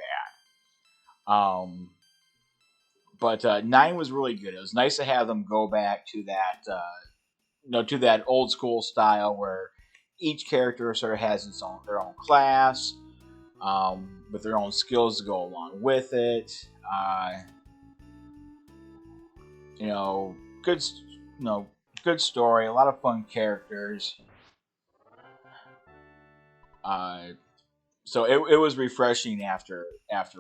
Speaker 1: bad. But 9 was really good. It was nice to have them go back to that, to that old school style where each character sort of has their own class, with their own skills to go along with it. Good, good story, a lot of fun characters. So it was refreshing after 8.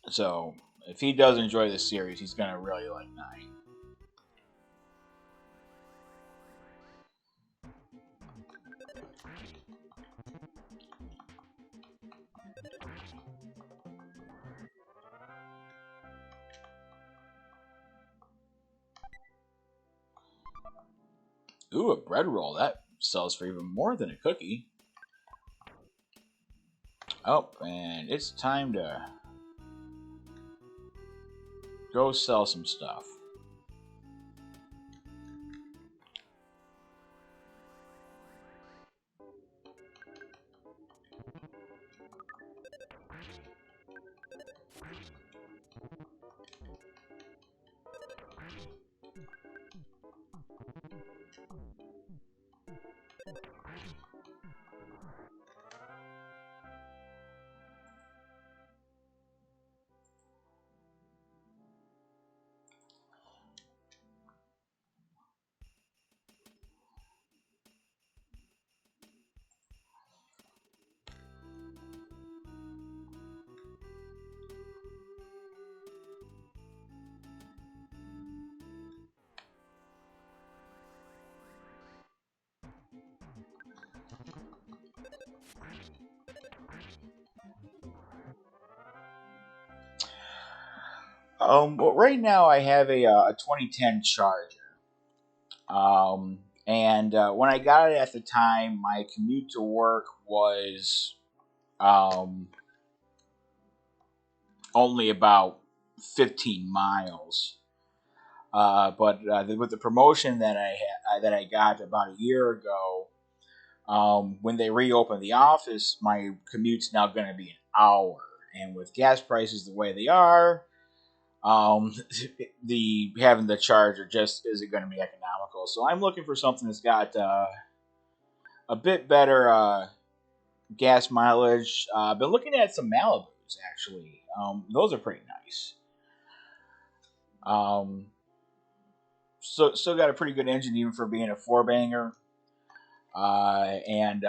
Speaker 1: So if he does enjoy this series, he's gonna really like 9. Ooh, a bread roll. That sells for even more than a cookie. Oh, and it's time to go sell some stuff. Well, right now I have a 2010 Charger. And when I got it at the time, my commute to work was only about 15 miles. But with the promotion that I got about a year ago, when they reopen the office, my commute's now going to be an hour. And with gas prices the way they are, the having the charger just isn't going to be economical. So I'm looking for something that's got a bit better gas mileage. I've been looking at some Malibus actually. Those are pretty nice. Um, so still got a pretty good engine even for being a four banger. And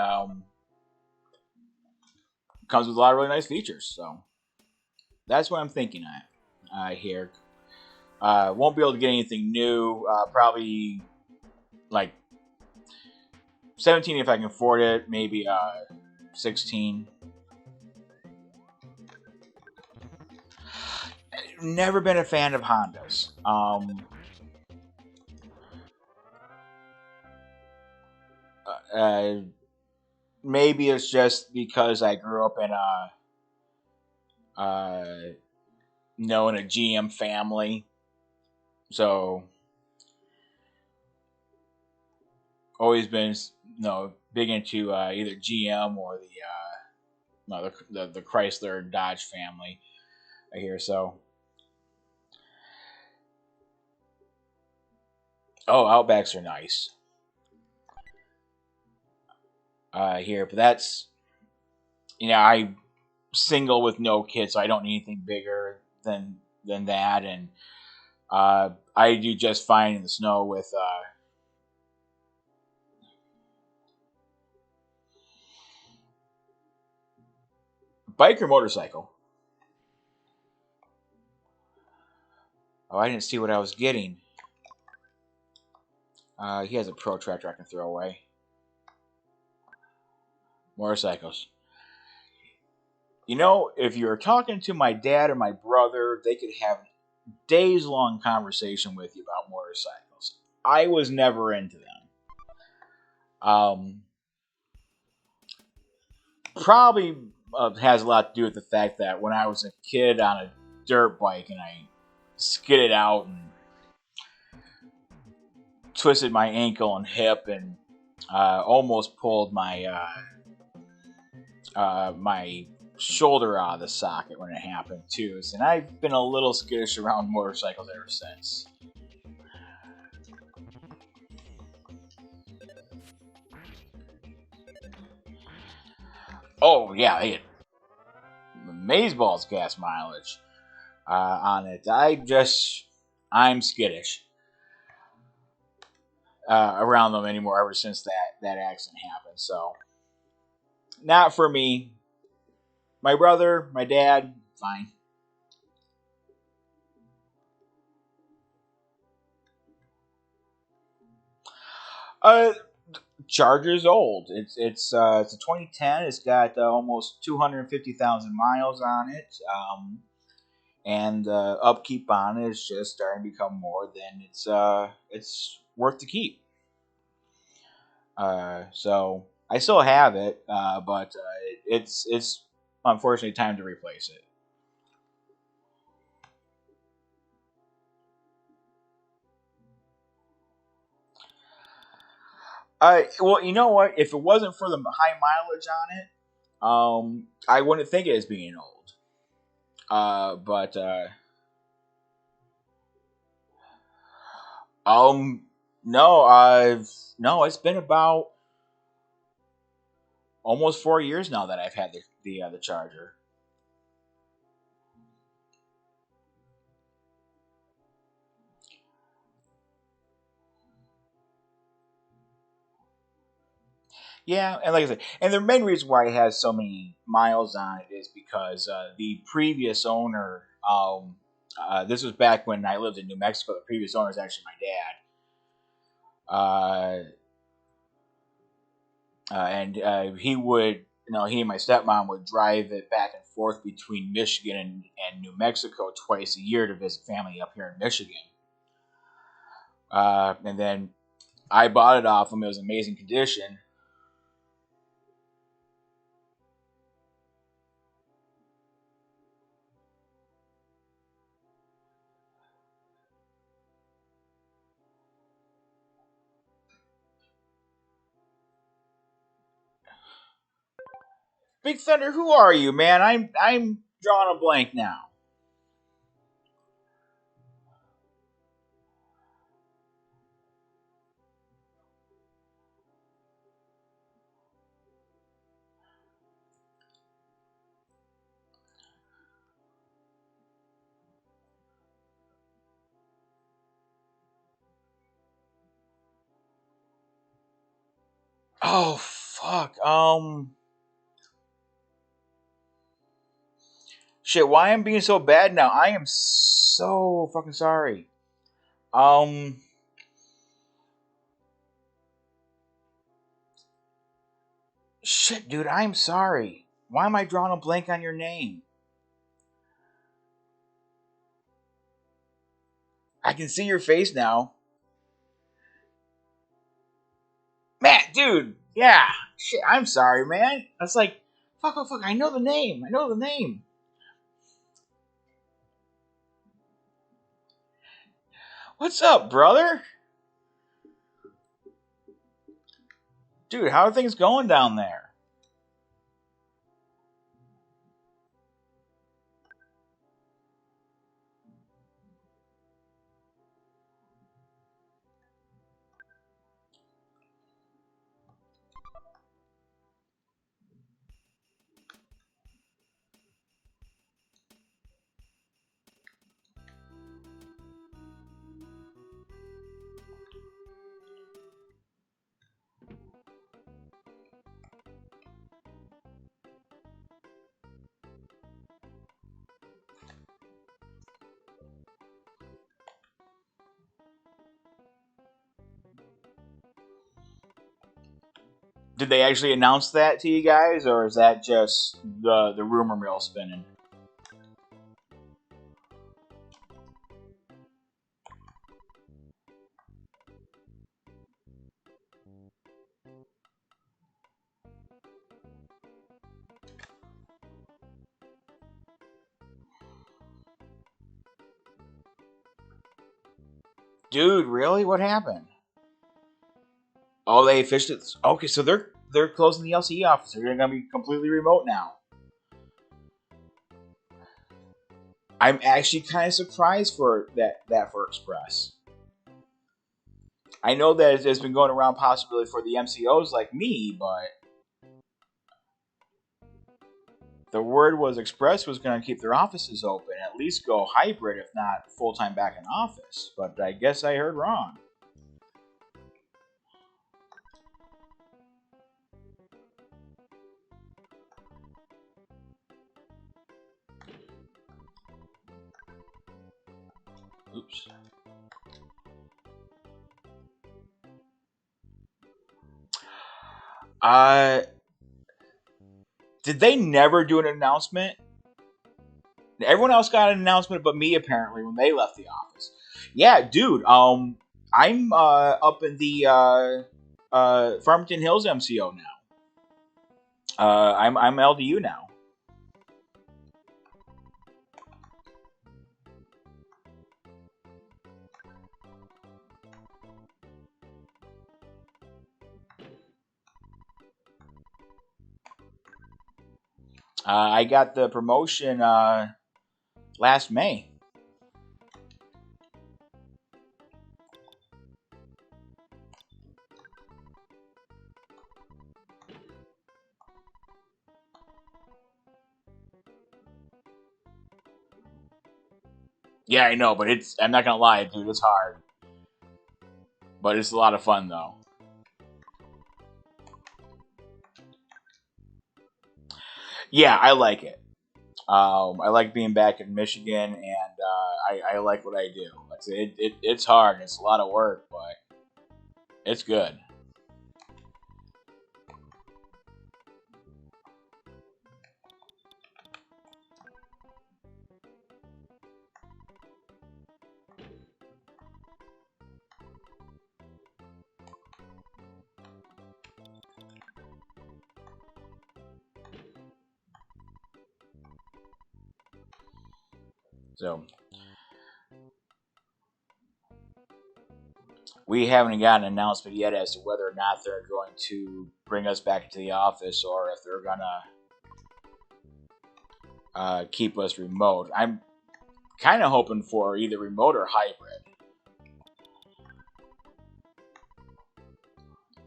Speaker 1: comes with a lot of really nice features. So that's what I'm thinking here. Won't be able to get anything new. Probably like 17 if I can afford it. Maybe 16. Never been a fan of Hondas. Uh, Maybe it's just because I grew up in in a GM family, so always been big into either GM or the Chrysler Dodge family. I hear so. Oh, Outbacks are nice. Here, but that's I single with no kids, so I don't need anything bigger than that, and I do just fine in the snow with bike or motorcycle. Oh, I didn't see what I was getting. He has a protractor I can throw away. Motorcycles. If you were talking to my dad or my brother, they could have days long conversation with you about motorcycles. I was never into them. Probably has a lot to do with the fact that when I was a kid on a dirt bike and I skidded out and twisted my ankle and hip and almost pulled my shoulder out of the socket when it happened too. And I've been a little skittish around motorcycles ever since. Oh yeah, they had amazeballs gas mileage on it. I'm skittish around them anymore ever since that accident happened. So not for me. My brother, my dad, fine. Uh, Charger's old. It's a 2010. It's got almost 250,000 miles on it. And upkeep on it is just starting to become more than it's worth to keep. So I still have it, but it's unfortunately time to replace it. Well, you know what? If it wasn't for the high mileage on it, I wouldn't think it as being old. But um, no, it's been about almost 4 years now that I've had the charger. Yeah, and like I said, and the main reason why it has so many miles on it is because the previous owner, this was back when I lived in New Mexico. The previous owner is actually my dad, and he would, he and my stepmom would drive it back and forth between Michigan and New Mexico twice a year to visit family up here in Michigan. And then I bought it off him. It was in amazing condition. Big Thunder, who are you, man? I'm drawing a blank now. Oh fuck. Shit, why am I being so bad now? I am so fucking sorry. Um Shit, dude, I'm sorry. Why am I drawing a blank on your name? I can see your face now. Matt, dude, yeah. Shit, I'm sorry, man. That's like, fuck, I know the name. I know the name. What's up, brother? Dude, how are things going down there? Did they actually announce that to you guys, or is that just the rumor mill spinning? Dude, really? What happened? Oh, they fished it. Okay, so they're closing the LCE office. They're gonna be completely remote now. I'm actually kind of surprised for that for Express. I know that there's been going around possibility for the MCOs like me, but the word was Express was going to keep their offices open, at least go hybrid, if not full time back in office. But I guess I heard wrong. Oops. Uh, did they never do an announcement? Everyone else got an announcement, but me apparently when they left the office. Yeah, dude. I'm up in the Farmington Hills MCO now. I'm LDU now. I got the promotion last May. Yeah, I know, but I'm not gonna lie, dude. It's hard, but it's a lot of fun though. Yeah, I like it. I like being back in Michigan, and I like what I do. It's hard. It's a lot of work, but it's good. So we haven't got an announcement yet as to whether or not they're going to bring us back to the office or if they're gonna keep us remote. I'm kind of hoping for either remote or hybrid.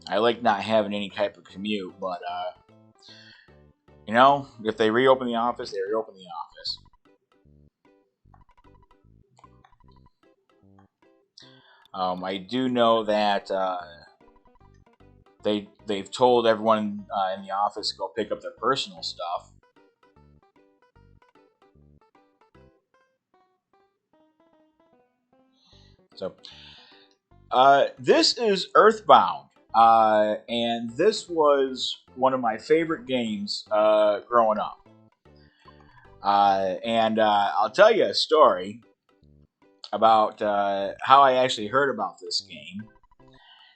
Speaker 1: I like not having any type of commute, but if they reopen the office, they reopen the office. I do know that they've told everyone in the office to go pick up their personal stuff. So, this is EarthBound, and this was one of my favorite games growing up. And I'll tell you a story about how I actually heard about this game,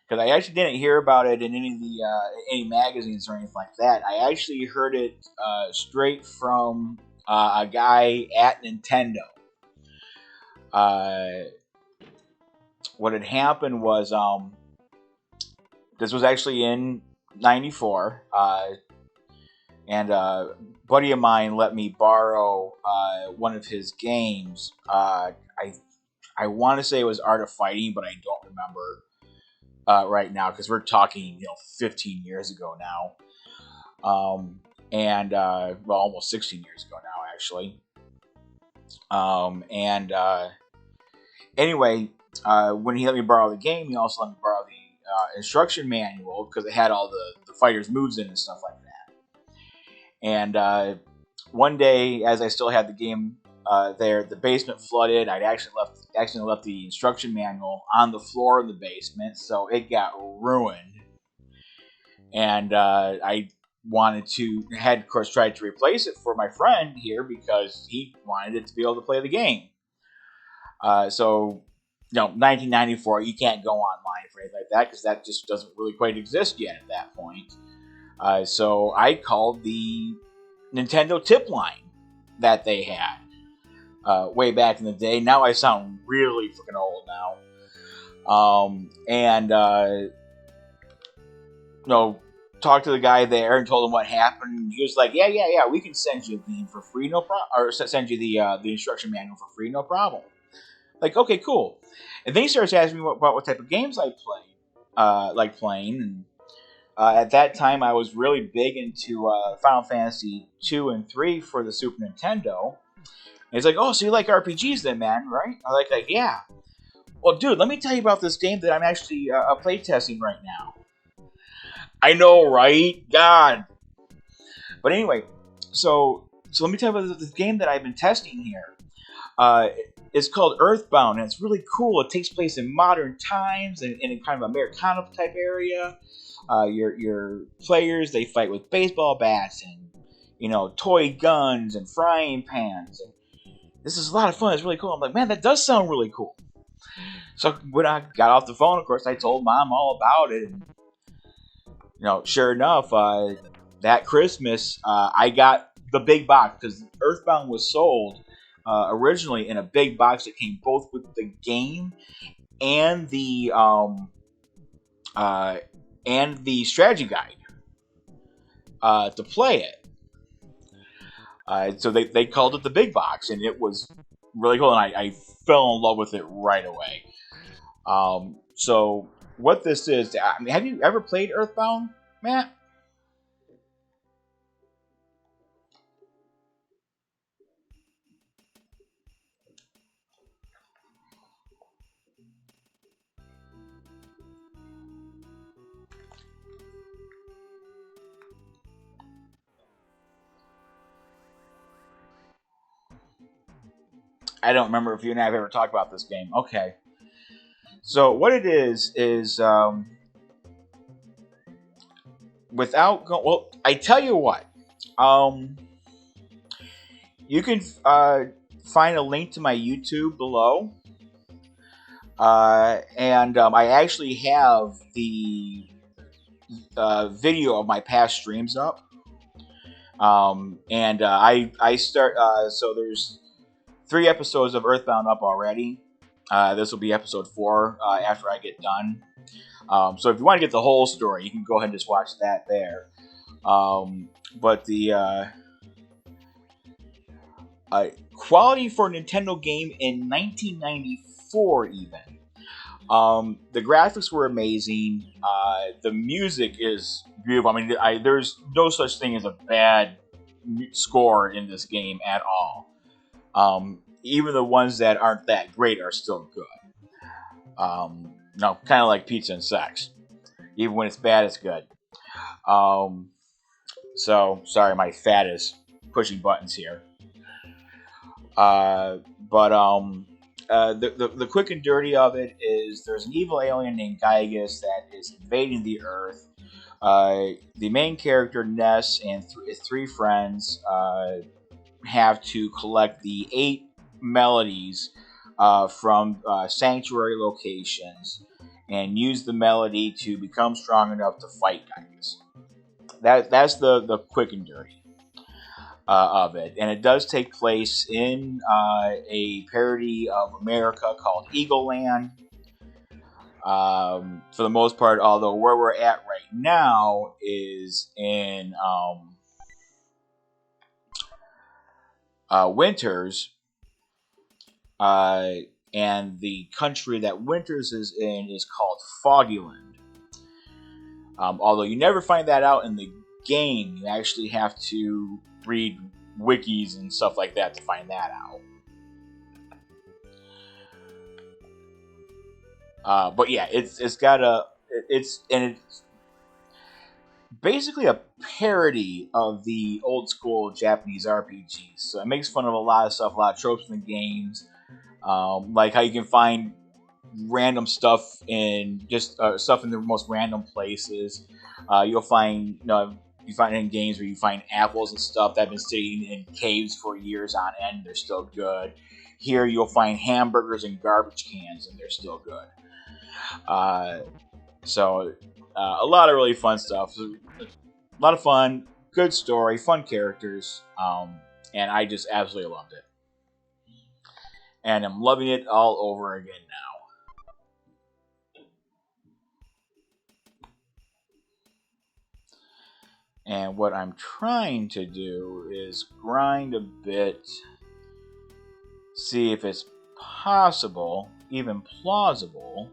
Speaker 1: because I actually didn't hear about it in any of the any magazines or anything like that. I actually heard it straight from a guy at Nintendo. What had happened was this was actually in '94, and a buddy of mine let me borrow one of his games. I want to say it was Art of Fighting, but I don't remember right now, because we're talking 15 years ago now, and well, almost 16 years ago now, actually. Anyway, when he let me borrow the game, he also let me borrow the instruction manual, because it had all the fighters' moves in and stuff like that. And one day, as I still had the game there, the basement flooded. I'd actually left the instruction manual on the floor of the basement, so it got ruined. And I had of course tried to replace it for my friend here, because he wanted it to be able to play the game. So 1994, you can't go online for anything like that, because that just doesn't really quite exist yet at that point. So I called the Nintendo tip line that they had way back in the day. Now I sound really freaking old now. Talked to the guy there and told him what happened. He was like, yeah, we can send you the game for free, no problem, or send you the instruction manual for free, no problem. Like, okay, cool. And then he starts asking me about what type of games I like playing. And at that time, I was really big into Final Fantasy 2 and 3 for the Super Nintendo. And he's like, oh, so you like RPGs then, man, right? I'm like, yeah. Well, dude, let me tell you about this game that I'm actually playtesting right now. I know, right? God. But anyway, so let me tell you about this game that I've been testing here. It's called EarthBound, and it's really cool. It takes place in modern times and in kind of Americana type area. Your players, they fight with baseball bats and toy guns and frying pans. And this is a lot of fun. It's really cool. I'm like, man, that does sound really cool. So when I got off the phone, of course, I told Mom all about it. And, sure enough, that Christmas, I got the big box, because EarthBound was sold originally in a big box that came both with the game and the strategy guide to play it. So they called it the big box, and it was really cool, and I fell in love with it right away. So what this is, I mean, have you ever played EarthBound, Matt? I don't remember if you and I have ever talked about this game. Okay. So what it is well, I tell you what. You can find a link to my YouTube below. And I actually have the video of my past streams up. And I start. So there's 3 episodes of EarthBound up already. This will be episode 4 after I get done. So if you want to get the whole story, you can go ahead and just watch that there. But Quality for a Nintendo game in 1994, even. The graphics were amazing. The music is beautiful. I mean, there's no such thing as a bad score in this game at all. Even the ones that aren't that great are still good. No, kind of like pizza and sex. Even when it's bad, it's good. Um, so sorry, my fat is pushing buttons here. But the quick and dirty of it is there's an evil alien named Gygus that is invading the Earth. The main character Ness and three friends have to collect the 8 melodies from sanctuary locations and use the melody to become strong enough to fight Gygus. That's the quick and dirty of it, and it does take place in a parody of America called Eagle Land. For the most part, although where we're at right now is in Winters, and the country that Winters is in is called Foggyland. Although you never find that out in the game, you actually have to read wikis and stuff like that to find that out. But yeah, it's basically a parody of the old school Japanese RPGs. So it makes fun of a lot of stuff, a lot of tropes in the games, like how you can find random stuff in just stuff in the most random places. You'll find, you find it in games where you find apples and stuff that have been sitting in caves for years on end. They're still good. Here you'll find hamburgers in garbage cans and they're still good. So a lot of really fun stuff. A lot of fun, good story, fun characters, and I just absolutely loved it. And I'm loving it all over again now. And what I'm trying to do is grind a bit, see if it's possible, even plausible,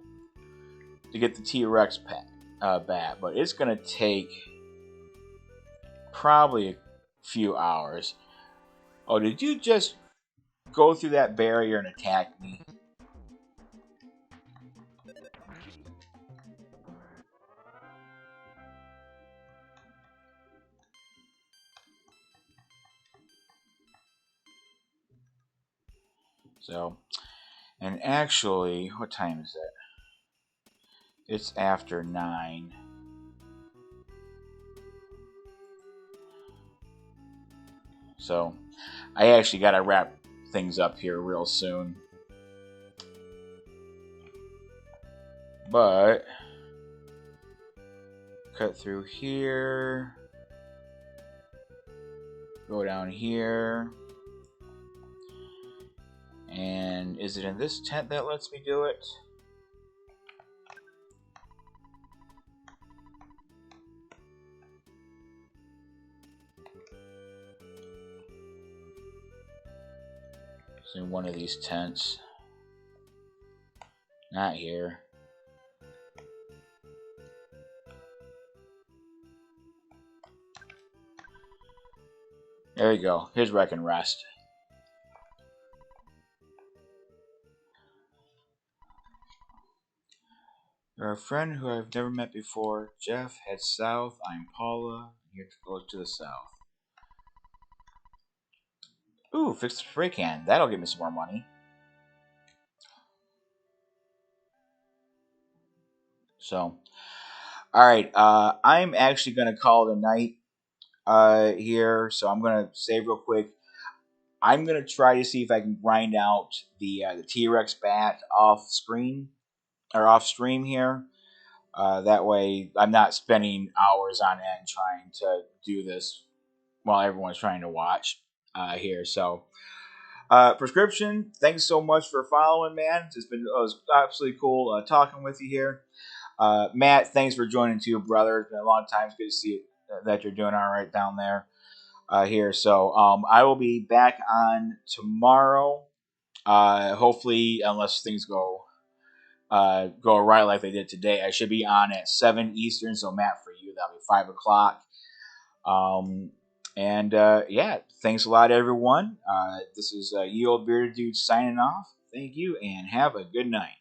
Speaker 1: to get the T-Rex bat. But it's going to take probably a few hours. Oh, did you just go through that barrier and attack me? So, and actually, what time is it? It's after 9. So, I actually got to wrap things up here real soon. But, cut through here. Go down here. And is it in this tent that lets me do it? It's in one of these tents. Not here. There we go. Here's where I can rest. You're a friend who I've never met before. Jeff, head south. I'm Paula. Here to go to the south. Ooh, fix the spray can. That'll give me some more money. So, alright. I'm actually going to call it a night here. So I'm going to save real quick. I'm going to try to see if I can grind out the T-Rex bat off screen or off stream here. That way, I'm not spending hours on end trying to do this while everyone's trying to watch here. So, Prescription, thanks so much for following, man. It was absolutely cool talking with you here. Matt, thanks for joining too, brother. It's been a long time. It's good to see that you're doing all right down there. here. So I will be back on tomorrow. Hopefully, unless things go right like they did today, I should be on at 7 Eastern. So Matt, for you, that'll be 5 o'clock. Yeah, thanks a lot, everyone. This is Ye Old Bearded Dude signing off. Thank you, and have a good night.